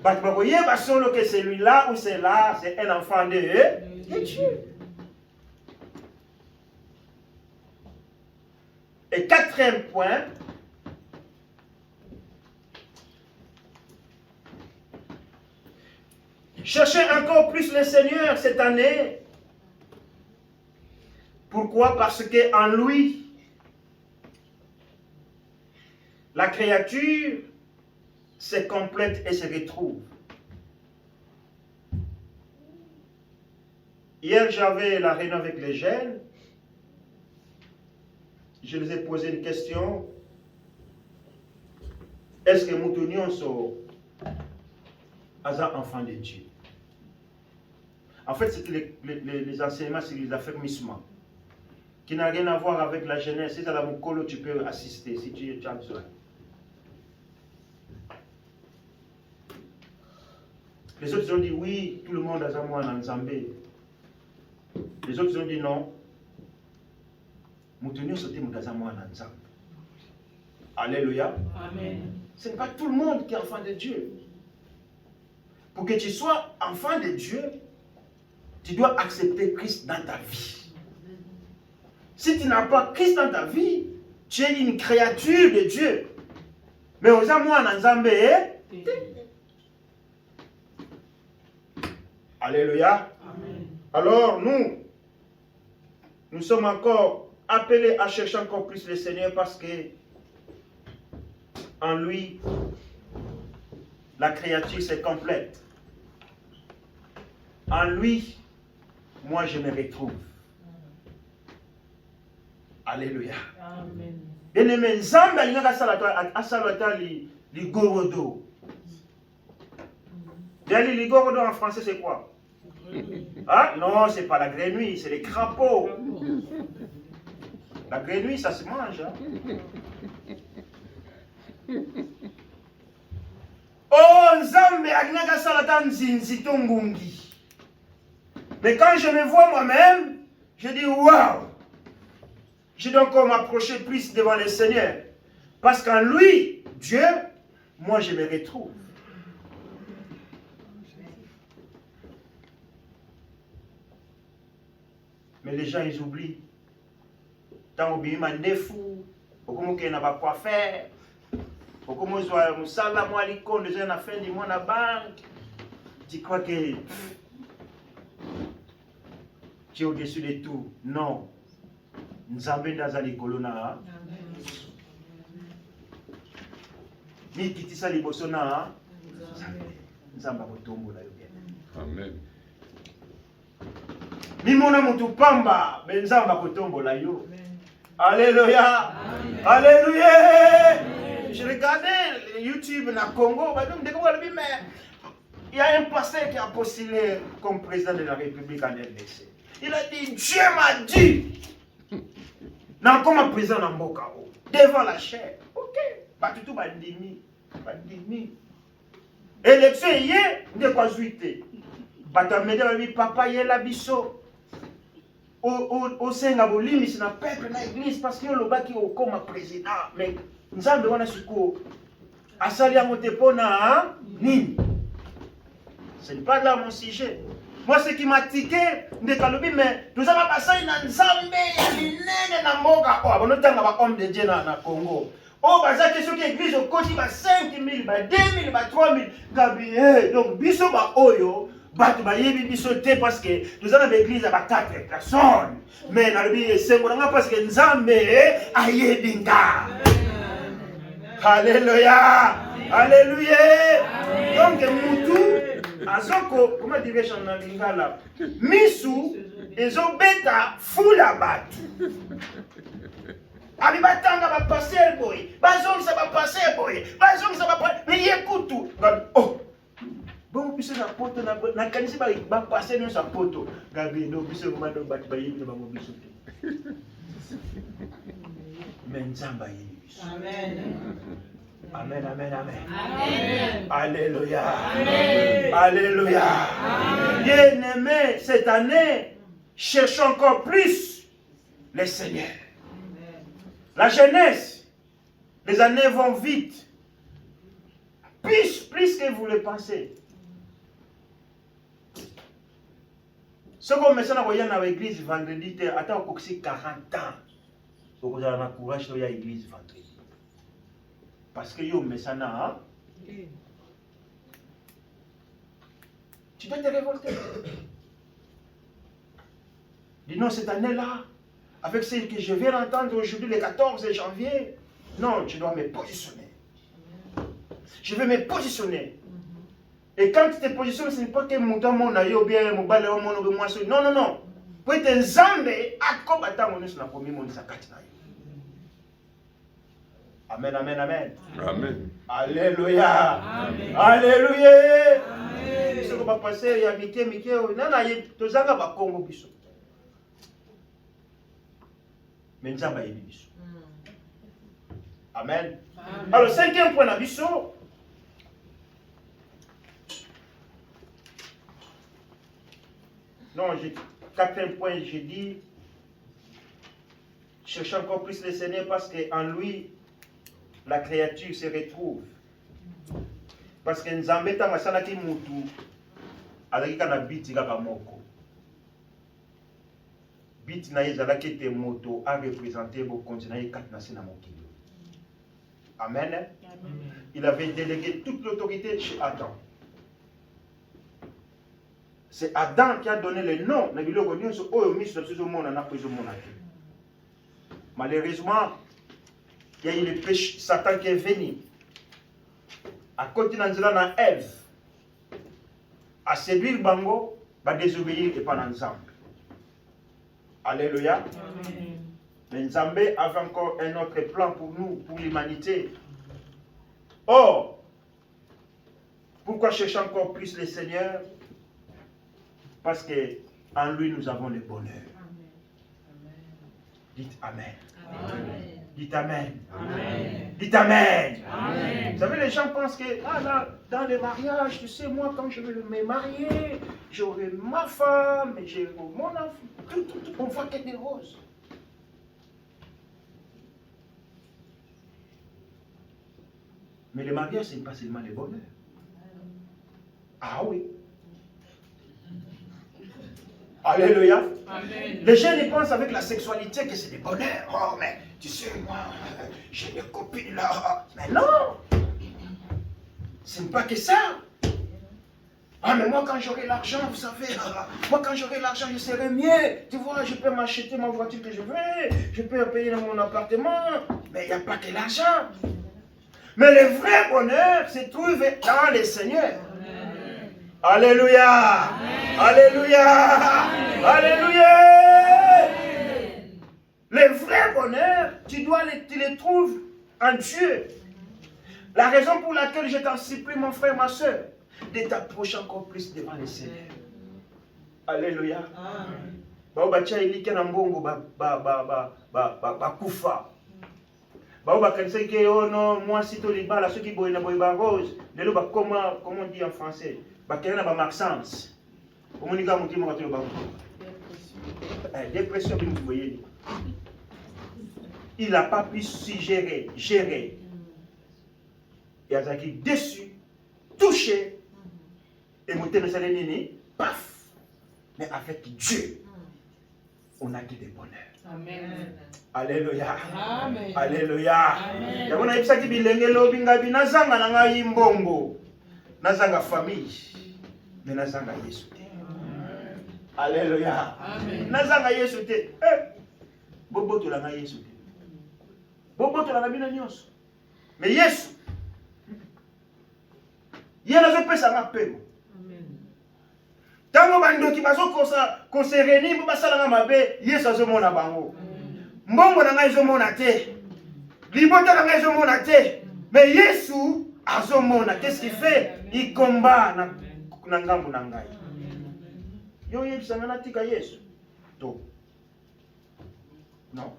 vous voyez que celui-là ou celle-là, c'est un enfant de Dieu. Et quatrième point, cherchez encore plus le Seigneur cette année. Pourquoi? Parce qu'en lui, la créature se complète et se retrouve. Hier, j'avais la réunion avec les jeunes. Je les ai posé une question. Est-ce que nous tenions sur un enfant de Dieu? En fait, c'est les enseignements, c'est les affermissements qui n'ont rien à voir avec la jeunesse. Si tu as la mukolo, tu peux assister si tu as besoin. Les autres ont dit oui, tout le monde a un moine en Zambé. Les autres ont dit non. Alléluia. Amen. Ce n'est pas tout le monde qui est enfant de Dieu. Pour que tu sois enfant de Dieu, tu dois accepter Christ dans ta vie. Si tu n'as pas Christ dans ta vie, tu es une créature de Dieu. Mais aux amours en Zambé, alléluia. Amen. Alors nous sommes encore appelés à chercher encore plus le Seigneur parce que en lui, la créature se complète. En lui, moi je me retrouve. Alléluia. Amen. Bien-aimé, Nzambe alingaka asalata ligorodo. Ligorodo en français c'est quoi? Ah non, c'est pas la grenouille, c'est les crapauds. La grenouille, ça se mange. Hein? Oh, Nzambe alingaka salata nzinzi tongungi. Mais quand je me vois moi-même, je dis waouh. Je dois encore m'approcher plus devant le Seigneur. Parce qu'en lui, Dieu, moi je me retrouve. Mais les gens, ils oublient. Tant que je suis fou, je suis pas quoi faire. Je suis à la fin du mois à la banque. Tu crois que tu es au-dessus de tout? Non. Nzambe ndazali kolona. Mi kitisa liboso na Nzamba kotombola yo bien. Amen. Mi mona mutu pamba be Nzamba kotombola yo. Alléluia. Alléluia. Je regardais YouTube na Congo, il y a un pasteur qui a postulé comme président de la République en RDC. Il a dit Dieu m'a dit. Non, comme président Namboka. devant la chair. Ok. Batutu bandimi. Bandimi. Élection yé, de quoi zuité. Batamede babi papa yé la biso. Au senga bolimi c'est na peuple na église parce que le baki au comme président mais nzambe wana siko asali yango te pona nini. Ce n'est pas là mon sujet. Moi ce qui m'a tiqué ndekalobi mais nous avons passé na nzambe ya linene na mboka oh abonotanga ba homme de Dieu na Congo. Oh baza question que église au koti ba 5000 ba 2000 ba 3000 gabi donc biso ba oyo bato bayebi biso te parce que nous avons l'église à 4 personnes mais nalobi sengolanga parce que nzambe ayebi nga. Alléluia. Alléluia. Donc mutu azoko comment dirais-je en lingala misu ezobeta fula batu abi batanga ba passer boy bazongisa ba passer boy bazongisa ba mais yekutu oh bon biso na poto na kanisi ba passer no sa poto gabi no biso ko mando bat ba yibi ba mo biso te mais nzamba yibi biso. Amen. Amen, amen, amen. Amen. Alléluia. Amen. Alléluia. Bien-aimés, cette année, cherchons encore plus le Seigneur. La jeunesse, les années vont vite. Plus que vous le pensez. Ce qu'on me semble dans l'église vendredi, attends, c'est 40 ans. Vous avez le courage de l'église vendredi. Parce que yo mesana, tu dois te révolter. Dis non, cette année-là, avec celle que je viens d'entendre aujourd'hui, le 14 janvier, non, je dois me positionner. Je vais me positionner. Et quand tu te positionnes, ce n'est pas que mon temps, mon aïe, ou bien mon balai, mon moi, non, non, non. Pour être un zambé, à quoi bâtard mon sur la première monde, ça cache. Amen, amen, amen. Amen. Alléluia. Amen. Alléluia. Amen. Ce qu'on va passer, il y a Mickey, non, non, tous en va Congo biso. Mais nous avons biso. Amen. Alors, 5e point d'abisso. Non, 4e point, j'ai dit, cherche encore plus le Seigneur parce qu'en lui, la créature se retrouve. Parce que Nzambe tanga salaki mutu alaki kana biti kaka moko. Biti na ezalaki te moto a représenter bo continent et quatre nations na mokili. Amen. Amen. Il avait délégué toute l'autorité chez Adam. C'est Adam qui a donné le nom na biloko nyonso oyo miso na biso mona na peso mona. Malheureusement, il y a eu le péché, Satan qui est venu. À côté de Ève, à séduire Bango, à désobéir et pas ensemble. Alléluia. Amen. Mais Nzambé avait encore un autre plan pour nous, pour l'humanité. Or, pourquoi chercher encore plus le Seigneur? Parce qu'en lui nous avons le bonheur. Dites Amen. Amen. Dites Amen. Amen. Dites Amen. Amen. Vous savez, les gens pensent que là, dans le mariage, tu sais, moi, quand je vais me marier, j'aurai ma femme, j'ai mon enfant. Tout, on voit que des roses. Mais le mariage, ce n'est pas seulement le bonheur. Ah oui. Alléluia. Amen. Les gens ils pensent avec la sexualité que c'est du bonheur. Oh, mais tu sais, moi, j'ai des copines là. Mais non! Ce n'est pas que ça. Ah, mais moi, quand j'aurai l'argent, vous savez, moi, quand j'aurai l'argent, je serai mieux. Tu vois, je peux m'acheter ma voiture que je veux, je peux payer dans mon appartement. Mais il n'y a pas que l'argent. Mais le vrai bonheur se trouve dans le Seigneur. Alléluia. Amen. Alléluia. Amen. Alléluia. Amen. Le vrai bonheur, tu le trouves en Dieu. La raison pour laquelle je t'en supplie, mon frère, ma soeur, de t'approcher encore plus devant le Seigneur. Alléluia. Amen. Bah, bah, quand c'est que, oh non, moi, si tu les balles, ceux qui boivent na rose, les lots, comment on dit en français? Bah, qu'il y a un Maxence. Comment on dit quand on dit, moi, tu le bas? Dépression, vous voyez. Il n'a pas pu gérer. Et il a été déçu, touché, et monté dans sa ligne, paf! Mais avec Dieu, on a dit des bonheurs. Amen. Alléluia. Amen. Alléluia. Amen. Yango na yebisaki bilenge lobi ngabi nazanga na ngai mbongo. Nazanga famille. Mais nazanga Yesu te. Alléluia. Amen. Nazanga Yesu te. Boboto la ngai Yesu te. Boboto la bino nyonso. Mais Yesu. Yena zo pesa nga pemo. Tango bandoki bazo kosa réunir pour basala nga mabe, Yesu azomona bango. Mbongo na ngai ezomona te. Libota na ngai ezomona te. Mais Yesu azomona. Qu'est-ce qu'il fait? Il combat na ngambo na ngai. Yo yebisanga na tika Yesu. To. Non.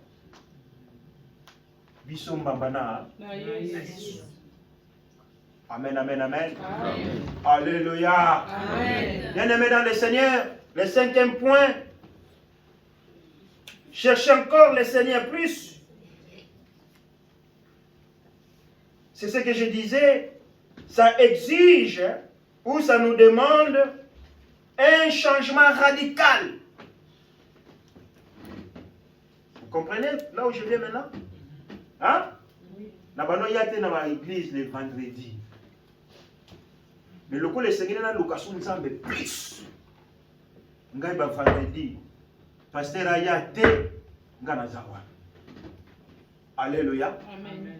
Biso mbambana. Amen, amen, amen. Amen. Alléluia. Amen. Bien-aimés dans le Seigneur, le 5e point. Cherchez encore le Seigneur plus. C'est ce que je disais. Ça exige ou ça nous demande un changement radical. Vous comprenez là où je viens maintenant? Hein? Nabano yate na l'église le vendredi. Mais le coup le Seigneur na location nzambe plus. Ngai ba vendredi. Pasteur ayate ngana zawa. Alléluia. Amen.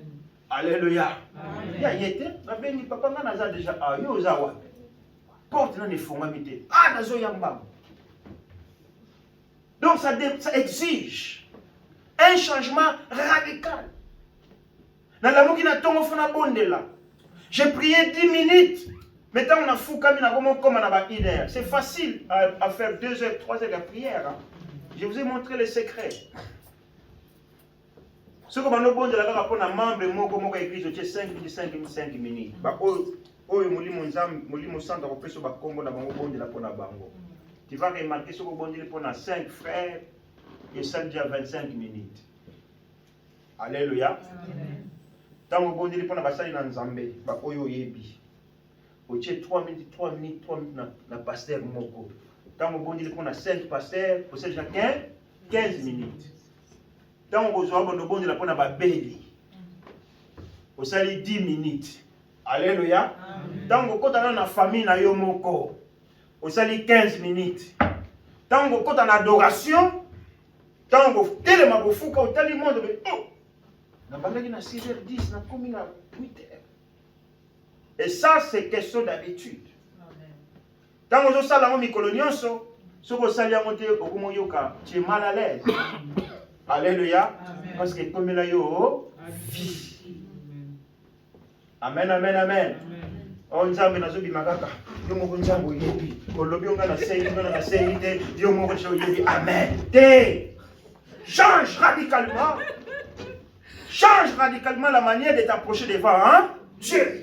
Alléluia. Amen. Ya yete na bengi papa ngana za déjà yo zawa. Porte na ne fongamite. Ah nazo yamba. Donc ça exige un changement radical. Dans la mouki na tongo fona bondela. J'ai prié 10 minutes. Maintenant on a fou comme on a 1 heure. C'est facile à faire 2 heures, 3 heures de prière. Hein. Je vous ai montré le secret. Ce que nous avons dit là, on a membre moko église de 5 minutes. Bah tu vas remarquer ce que bon dit pour 5 frères et ça déjà 25 minutes. Alléluia. Tant que bon dit pour na basali na nzambe, ba oyo yebi. Oche 3 minutes na pasteur moko. Tant que bon dit pour na 5 pasteurs, pour ça déjà 15 minutes. Tant que bon dit pour na ba beli. Au sali 10 minutes. Alléluia. Tant que kota na famille na yo moko. Au sali 15 minutes. Tant que kota na adoration, tant que tellement bofuka au tali monde oh. Na 6h10, na komi na 8h. Et ça, c'est question d'habitude. Quand on a ça, mikolo nyonso, ce que ça y a monté au Kumoyoka, tu es mal à l'aise. Alléluia. Parce que comme il a yo, vie. Amen, amen, amen. On nzambe na zobi magaka. Yo moko nzambo yebi. Olobi onga na seite, yo moko yebi. Amen. Change radicalement. Change radicalement la manière de t'approcher devant Dieu.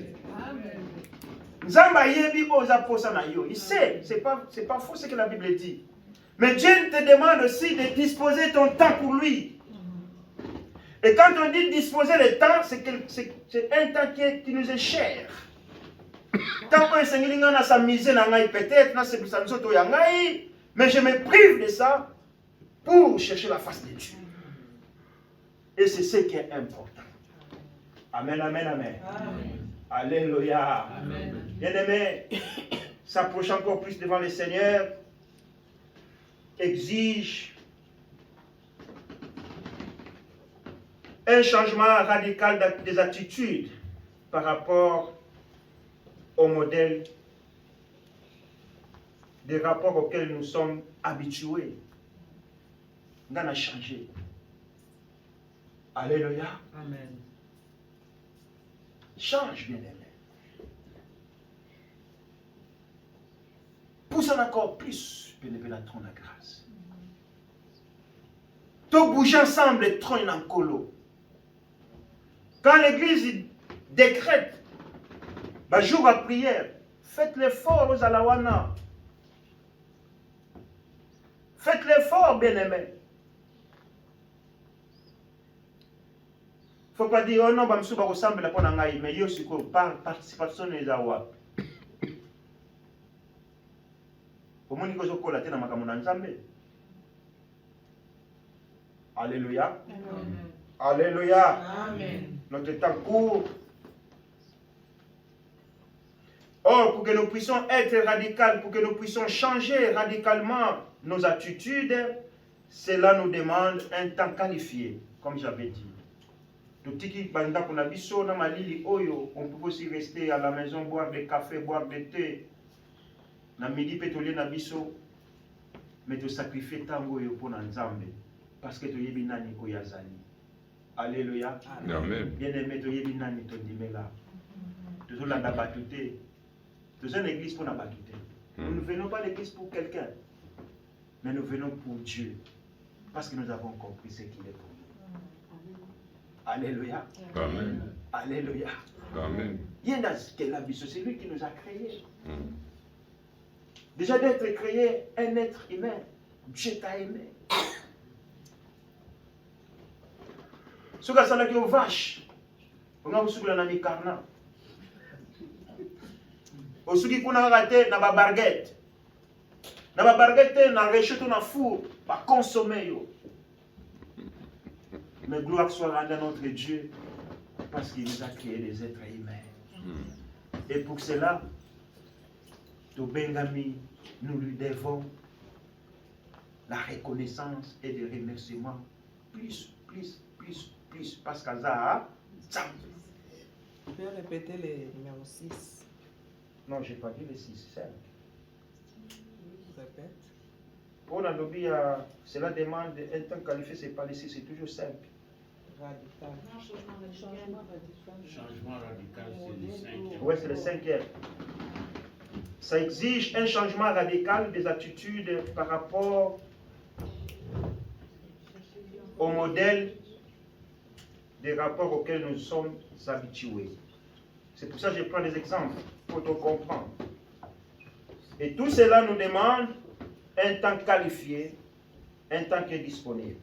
Nzamba yebi oza posa na yo. Il sait, c'est pas faux ce que la Bible dit. Mais Dieu te demande aussi de disposer ton temps pour lui. Et quand on dit disposer le temps, c'est un temps qui nous est cher. Tant qu'on est sa mise na ngai peut-être, na c'est ça nzoto ya ngai, mais je me prive de ça pour chercher la face de Dieu. Et c'est ce qui est important. Amen, amen, amen. Amen. Alléluia. Bien-aimé, s'approcher encore plus devant le Seigneur exige un changement radical des attitudes par rapport au modèle des rapports auxquels nous sommes habitués. On a changé. Alléluia. Amen. Change, bien-aimé. Pousse encore plus, bien-aimé, la trône de grâce. Tout bouger ensemble, le trône en colo. Quand l'église décrète, bah, jour à prière, faites l'effort aux alawana. Faites l'effort, bien-aimés. Faut pas dire, oh non, bah, je vais ressemble à la ngai, mais yo, c'est quoi, participation des awa. Au moins, il faut que la tête dans ma nzambe. Alléluia. Alléluia. Amen. Notre temps court. Or, pour que nous puissions être radicaux, pour que nous puissions changer radicalement nos attitudes, cela nous demande un temps qualifié, comme j'avais dit. On peut aussi rester à la maison, boire des cafés, boire des thé. Na midi pétrolier na biso, mais tu sacrifies tango yo pour Nzambe, parce que tu yebi nani oyazali. Alléluia. Amen. Bien aimé, tu yebi nani to dimela. Tu es là batute. Tu es une église pour la batute. Nous ne venons pas à l'église pour quelqu'un, mais nous venons pour Dieu, parce que nous avons compris ce qu'il est pour nous. Alléluia. Amen. Alléluia. Amen. C'est lui qui nous a créés. Déjà d'être créé un être humain, Dieu t'a aimé. Ce que ça dit aux vaches, on a aussi la mikarna. Aussi qui qu'on a raté na ba barguette. Na ba barguette na rejeté na four, pas consommer yo. Mais gloire soit rendue à notre Dieu parce qu'il nous a créé des êtres humains. Et pour cela, tout Bengami, nous lui devons la reconnaissance et des remerciements. Plus, parce qu'à ça, Tu peux répéter le numéro 6. non, je n'ai pas dit les 6, 5. Répète. Pour la lobby, cela demande un temps qualifié, ce n'est pas les 6, c'est toujours 5. Radical. Changement radical, c'est le cinquième. Oui, c'est le 5e. Ça exige un changement radical des attitudes par rapport au modèle des rapports auxquels nous sommes habitués. C'est pour ça que je prends des exemples pour te comprendre. Et tout cela nous demande un temps qualifié, un temps qui est disponible.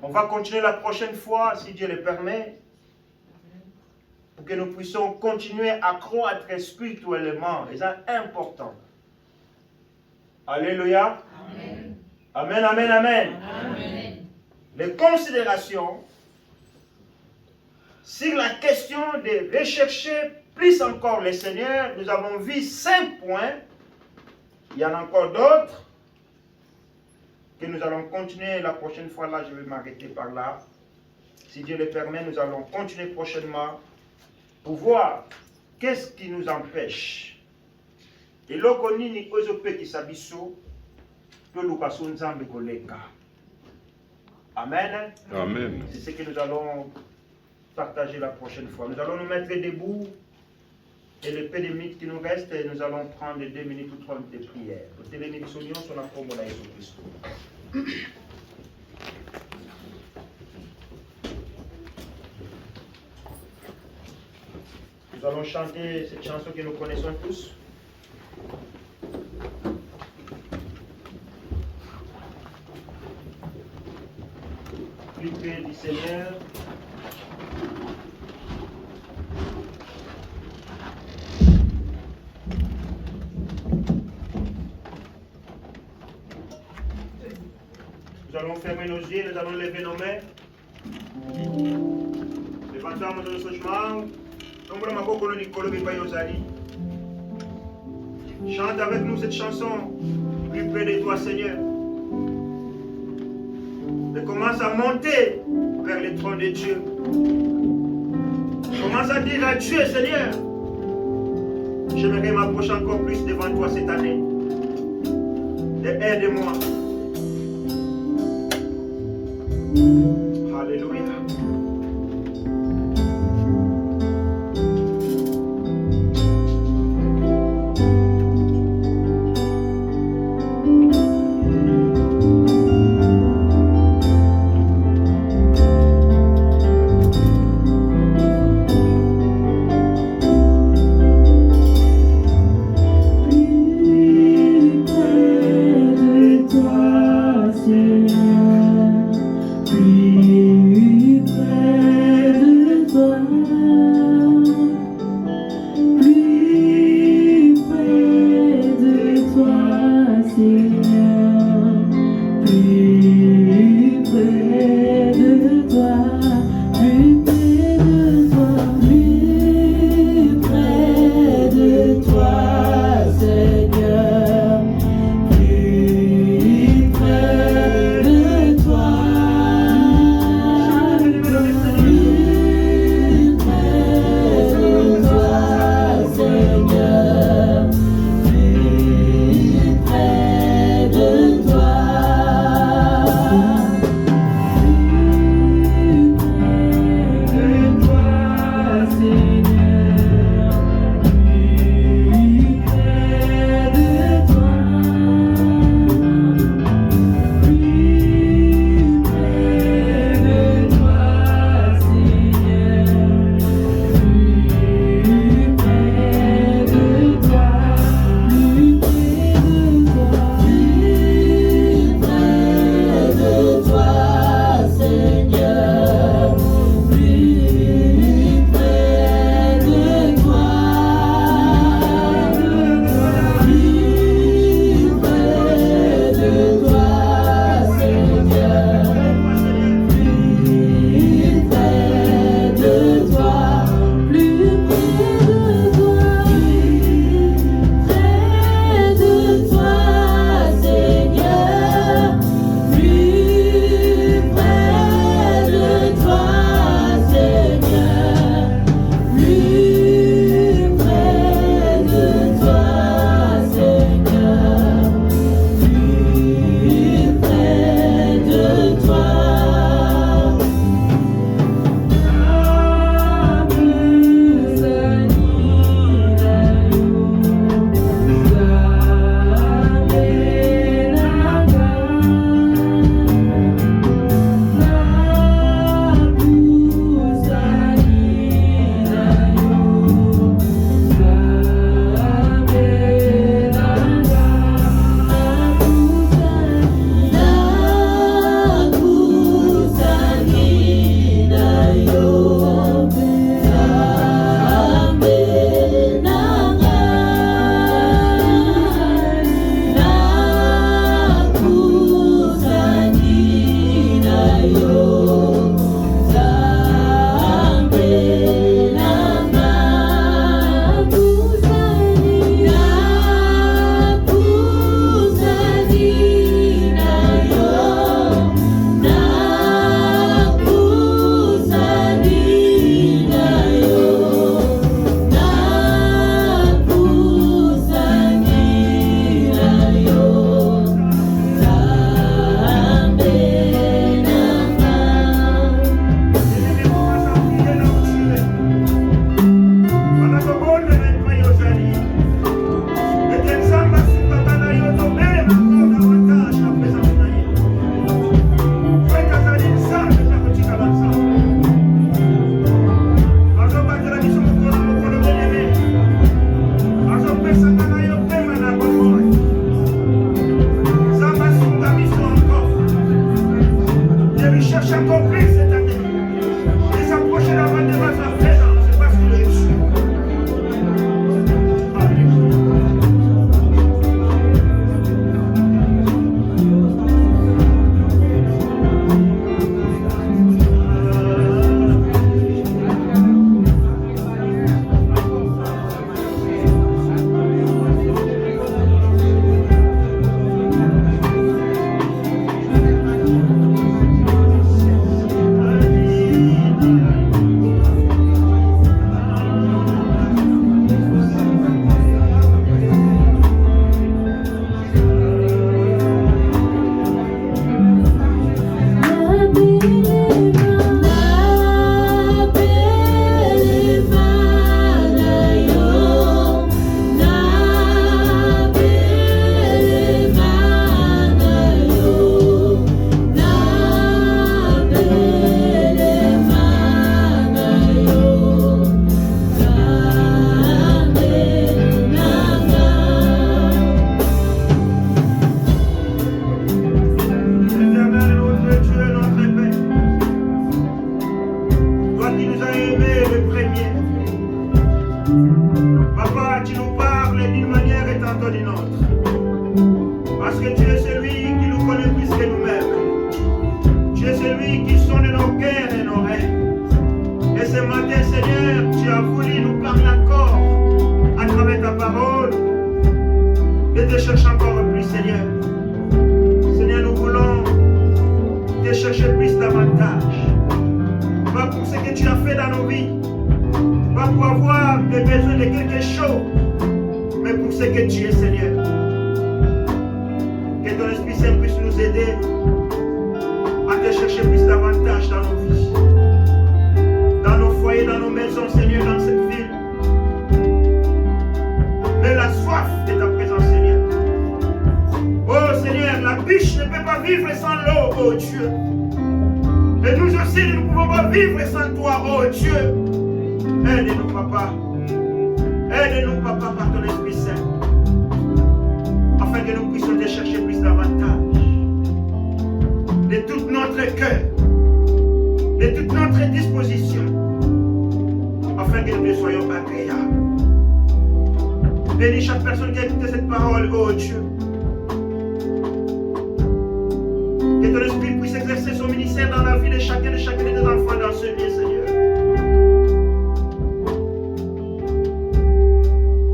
On va continuer la prochaine fois, si Dieu le permet, pour que nous puissions continuer à croître spirituellement. Et c'est important. Alléluia. Amen. Amen, amen, amen. Amen. Les considérations sur la question de rechercher plus encore le Seigneur. Nous avons vu 5 points. Il y en a encore d'autres que nous allons continuer la prochaine fois. Là, je vais m'arrêter par là. Si Dieu le permet, nous allons continuer prochainement pour voir qu'est-ce qui nous empêche. Et l'okonini ozope qui sabiso, que nous passons ensemble koleka. Amen. Amen. C'est ce que nous allons partager la prochaine fois. Nous allons nous mettre debout et le peu de minutes qui nous reste, nous allons prendre 2 minutes ou 3 minutes de prière. Pour te bénir, sur la forme de Jésus-Christ. Nous allons chanter cette chanson que nous connaissons tous. Plus près du Seigneur. Nous allons fermer nos yeux, nous allons lever nos mains. Levantons nos chemin. Chante avec nous cette chanson, plus près de toi, Seigneur. Et commence à monter vers le trône de Dieu. Commence à dire à Dieu, Seigneur, j'aimerais m'approcher encore plus devant toi cette année. Et aide-moi. Alléluia. matin, Seigneur, tu as voulu nous parler encore à travers ta parole. Et te chercher encore plus, Seigneur. Seigneur, nous voulons te chercher plus davantage. Pas pour ce que tu as fait dans nos vies. Pas pour avoir des besoins de quelque chose. Mais pour ce que tu es, Seigneur. Que ton Esprit Saint puisse nous aider à te chercher plus davantage dans nos vies. Dans nos foyers, dans nos maisons, Seigneur, dans cette ville. Mais la soif de ta présence, Seigneur. Oh Seigneur, la biche ne peut pas vivre sans l'eau, oh Dieu. Et nous aussi, nous ne pouvons pas vivre sans toi, oh Dieu. Aide-nous, Papa. Aide-nous, Papa, par ton Esprit Saint. Afin que nous puissions te chercher plus davantage. De tout notre cœur. De toute notre disposition. Afin que nous ne soyons pas agréables. Bénis chaque personne qui a écouté cette parole, oh Dieu. Que ton esprit puisse exercer son ministère dans la vie de chacun de tes enfants dans ce lieu, Seigneur.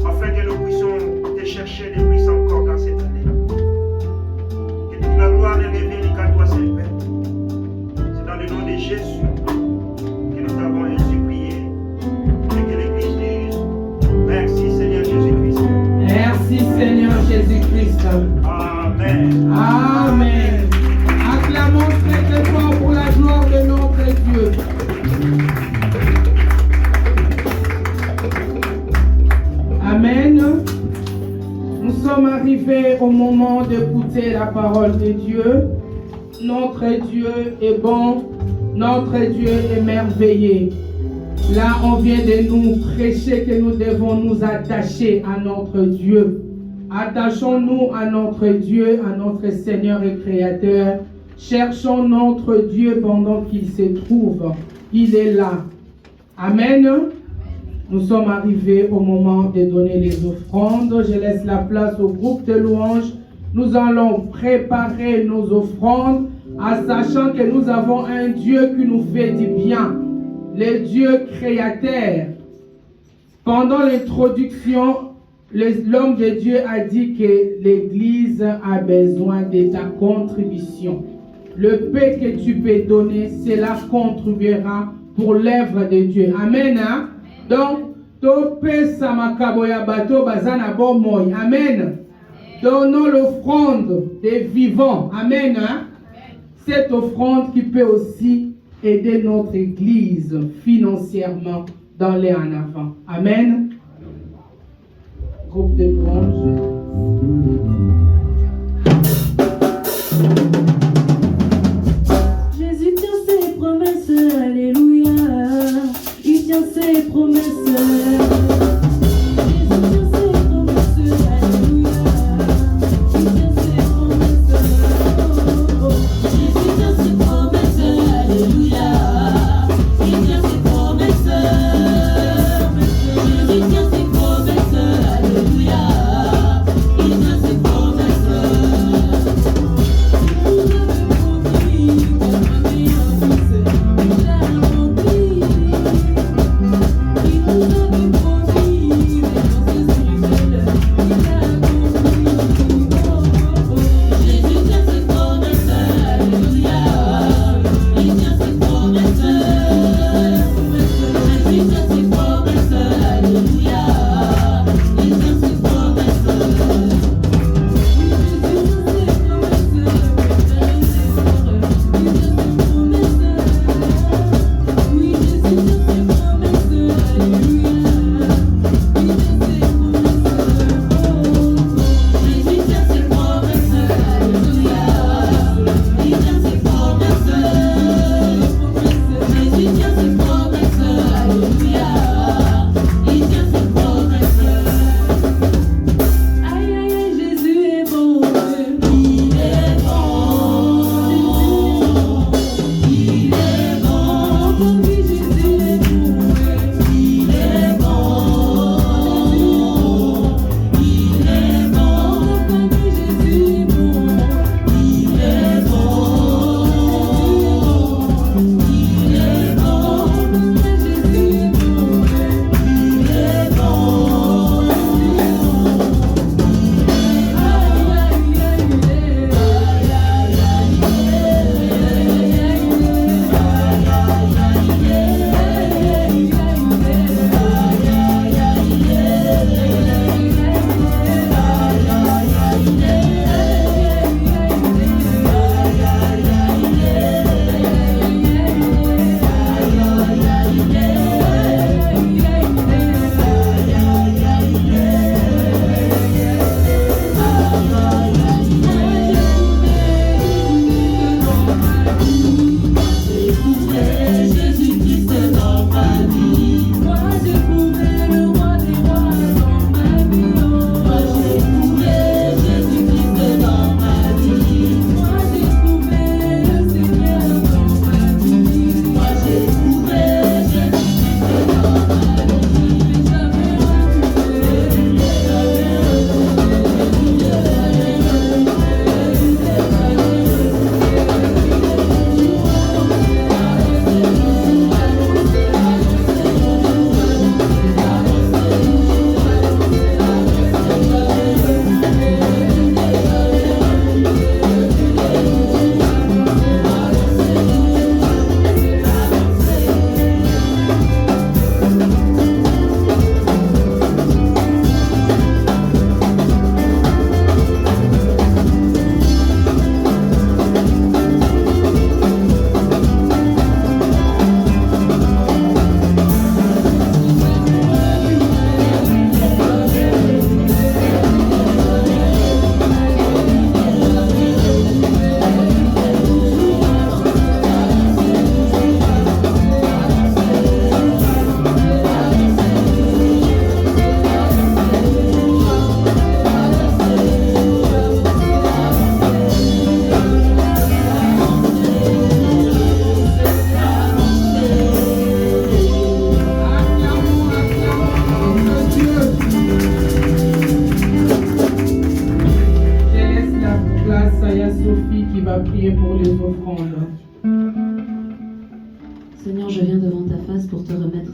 Afin que nous puissions te chercher de plus encore dans cette année. Que toute la gloire ne revienne qu'à toi, Seigneur. C'est dans le nom de Jésus que nous avons ainsi prié. Et que l'Église dise merci, Seigneur Jésus-Christ. Merci Seigneur Jésus-Christ. Amen. Amen. Acclamons très très fort pour la gloire de notre Dieu. Amen. Nous sommes arrivés au moment d'écouter la parole de Dieu. Notre Dieu est bon, notre Dieu est merveilleux. Là, on vient de nous prêcher que nous devons nous attacher à notre Dieu. Attachons-nous à notre Dieu, à notre Seigneur et Créateur. Cherchons notre Dieu pendant qu'il se trouve. Il est là. Amen. Nous sommes arrivés au moment de donner les offrandes. Je laisse la place au groupe de louanges. Nous allons préparer nos offrandes en sachant que nous avons un Dieu qui nous fait du bien. Le Dieu créateur. Pendant l'introduction, l'homme de Dieu a dit que l'Église a besoin de ta contribution. Le paix que tu peux donner, cela contribuera pour l'œuvre de Dieu. Amen. Hein? Donc, to paix samakaboya bato bazana bomoy. Amen. Donnons l'offrande des vivants. Amen. Hein? Cette offrande qui peut aussi aider notre Église financièrement dans les en avant. Amen. Groupe de louanges. Jésus tient ses promesses, alléluia. Il tient ses promesses. Alléluia.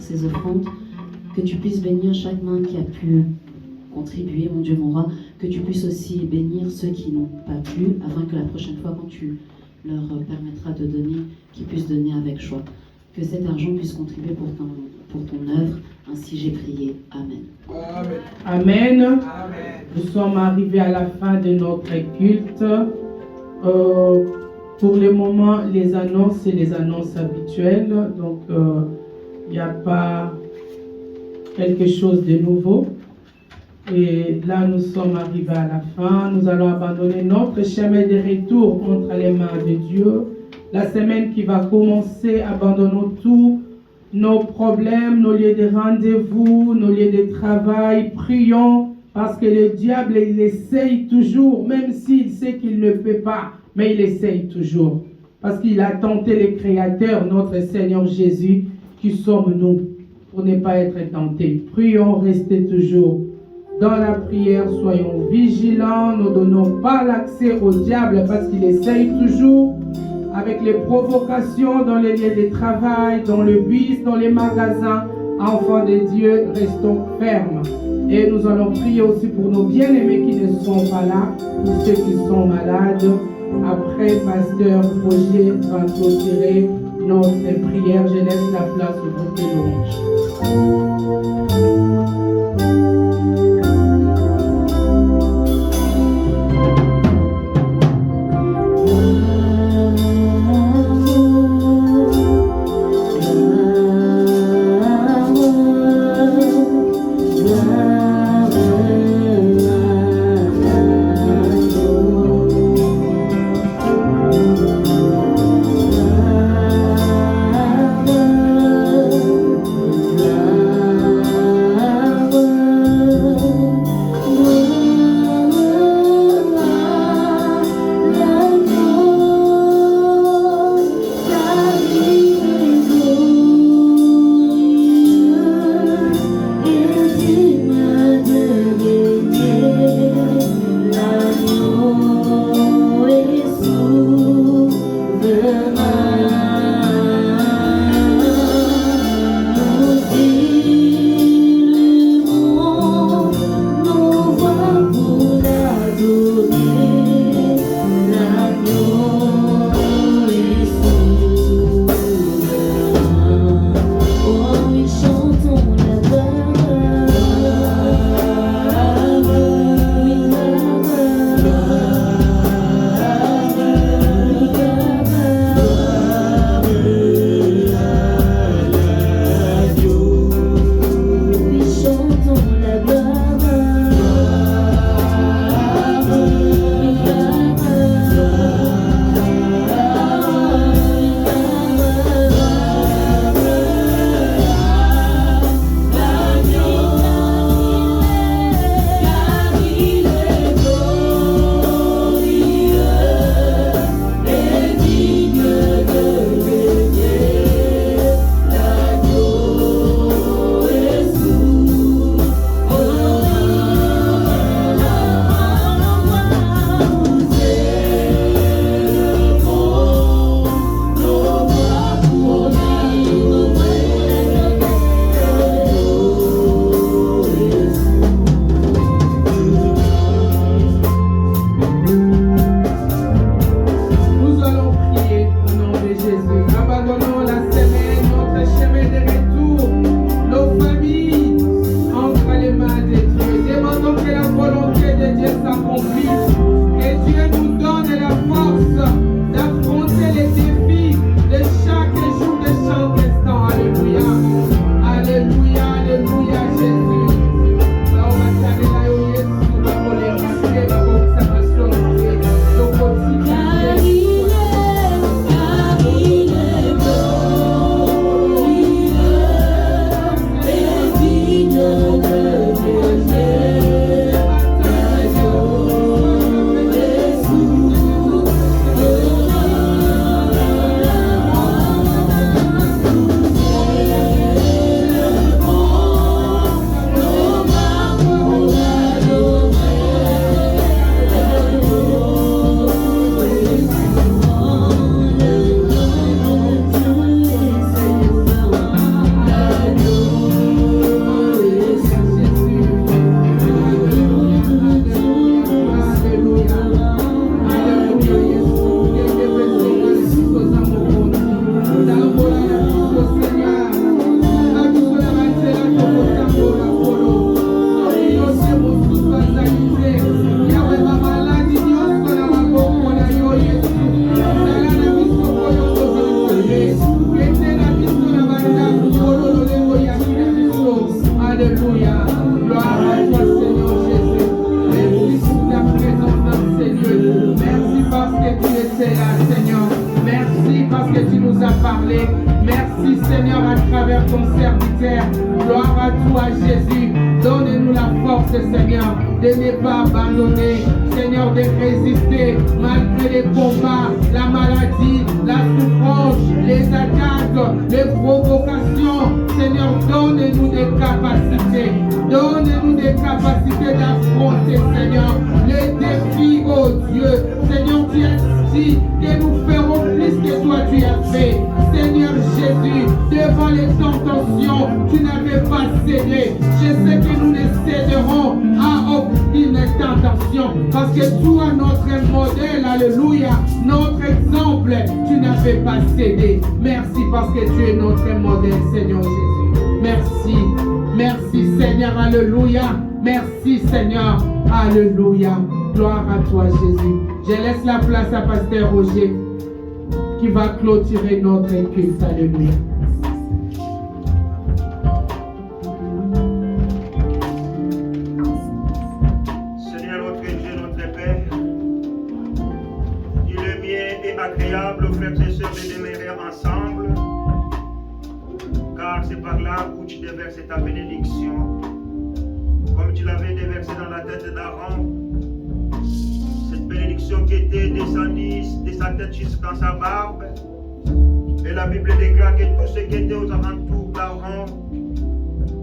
ces offrandes, que tu puisses bénir chaque main qui a pu contribuer, mon Dieu, mon roi, que tu puisses aussi bénir ceux qui n'ont pas pu, afin que la prochaine fois, quand tu leur permettras de donner, qu'ils puissent donner avec joie. Que cet argent puisse contribuer pour ton œuvre. Ainsi j'ai prié. Amen. Amen. Nous sommes arrivés à la fin de notre culte. Pour le moment, les annonces, c'est les annonces habituelles. Donc, il n'y a pas quelque chose de nouveau. Et là, nous sommes arrivés à la fin. Nous allons abandonner notre chemin de retour entre les mains de Dieu. La semaine qui va commencer, abandonnons tous nos problèmes, nos lieux de rendez-vous, nos lieux de travail. Prions parce que le diable, il essaye toujours, même s'il sait qu'il ne peut pas, mais il essaye toujours. Parce qu'il a tenté le Créateur, notre Seigneur Jésus, qui sommes nous, pour ne pas être tentés. Prions, restez toujours dans la prière, soyons vigilants, ne donnons pas l'accès au diable parce qu'il essaye toujours avec les provocations dans les lieux de travail, dans le bus, dans les magasins. Enfants de Dieu, restons fermes. Et nous allons prier aussi pour nos bien-aimés qui ne sont pas là, pour ceux qui sont malades. Après, Pasteur Roger va clôturer notre prière. Je laisse la place au groupe de louanges. La toi, Jésus. Donne-nous la force, Seigneur, de ne pas abandonner, Seigneur, de résister malgré les combats, la maladie, la souffrance, les attaques, les provocations. Seigneur, donne-nous des capacités. Donne-nous des capacités d'affronter, Seigneur, les défis, oh Dieu. Seigneur, tu as dit que nous ferons plus que toi tu as fait. Seigneur Jésus, devant les tentations, tu n'avais pas cédé. Je sais que nous ne céderons à aucune tentation parce que toi, notre modèle, alléluia, notre exemple, tu n'avais pas cédé. Merci parce que tu es notre modèle, Seigneur Jésus. Merci. Merci Seigneur, alléluia. Merci Seigneur, alléluia. Gloire à toi Jésus. Je laisse la place à Pasteur Roger qui va clôturer notre culte. Alléluia. Seigneur notre Dieu, notre Père, il est bien et agréable, frères et sœurs, de demeurer ensemble, car c'est par là où tu déverses ta bénédiction, comme tu l'avais déversé dans la tête d'Aaron. Cette bénédiction qui était descendue de sa tête jusqu'à sa barbe. Et la Bible déclare que tous ceux qui étaient aux alentours d'Aaron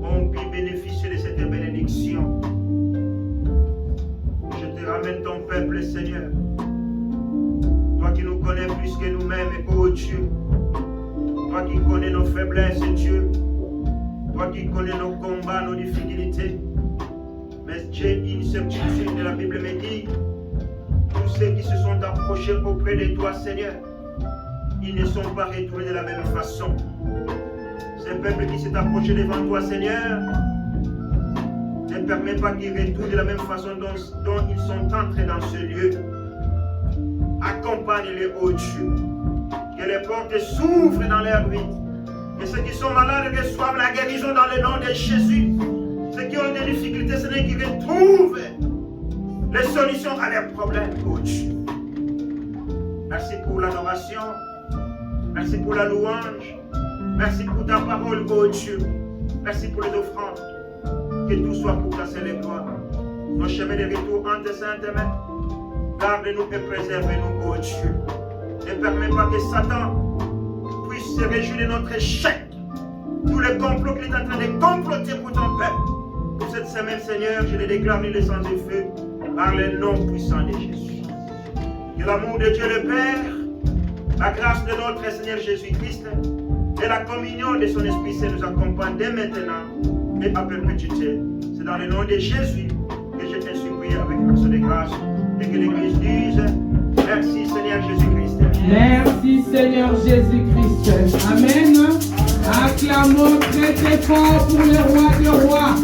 ont pu bénéficier de cette bénédiction. Je te ramène ton peuple, Seigneur. Toi qui nous connais plus que nous-mêmes, ô Dieu. Toi qui connais nos faiblesses, Dieu. Toi qui connais nos combats, nos difficultés. Mais Dieu, une certitude de la Bible me dit, tous ceux qui se sont approchés auprès de toi, Seigneur, ils ne sont pas retournés de la même façon. Ce peuple qui s'est approché devant toi, Seigneur, ne permet pas qu'ils retournent de la même façon dont ils sont entrés dans ce lieu. Accompagne-les, ô Dieu. Que les portes s'ouvrent dans leur vie. Que ceux qui sont malades reçoivent la guérison dans le nom de Jésus. Ceux qui ont des difficultés, Seigneur, qui retrouvent les solutions à leurs problèmes, ô Dieu. Merci pour l'adoration. Merci pour la louange. Merci pour ta parole, ô Dieu. Merci pour les offrandes. Que tout soit pour ta seule gloire. Nos chemins de retour en tes saintes mains. Garde-nous et préserve-nous, ô Dieu. Ne permets pas que Satan puisse se réjouir de notre échec. Tous les complots qu'il est en train de comploter pour ton peuple. Pour cette semaine, Seigneur, je les déclare nul et sans effet par le nom puissant de Jésus. Que l'amour de Dieu le Père, la grâce de notre Seigneur Jésus-Christ et la communion de son Esprit Saint nous accompagnent dès maintenant et à perpétuité. C'est dans le nom de Jésus que je t'ai supplié avec action de grâce et que l'Église dise merci Seigneur Jésus-Christ. Merci Seigneur Jésus-Christ. Amen. Acclamons très très fort pour le roi des rois.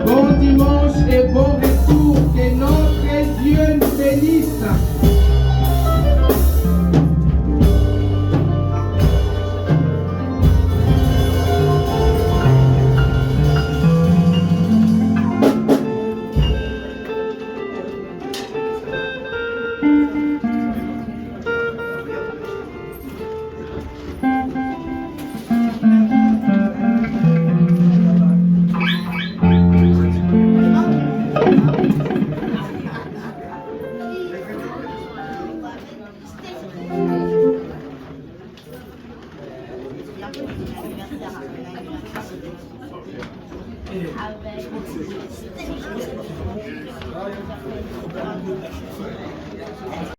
Bon dimanche et bon retour. Que notre Dieu nous bénisse. Avec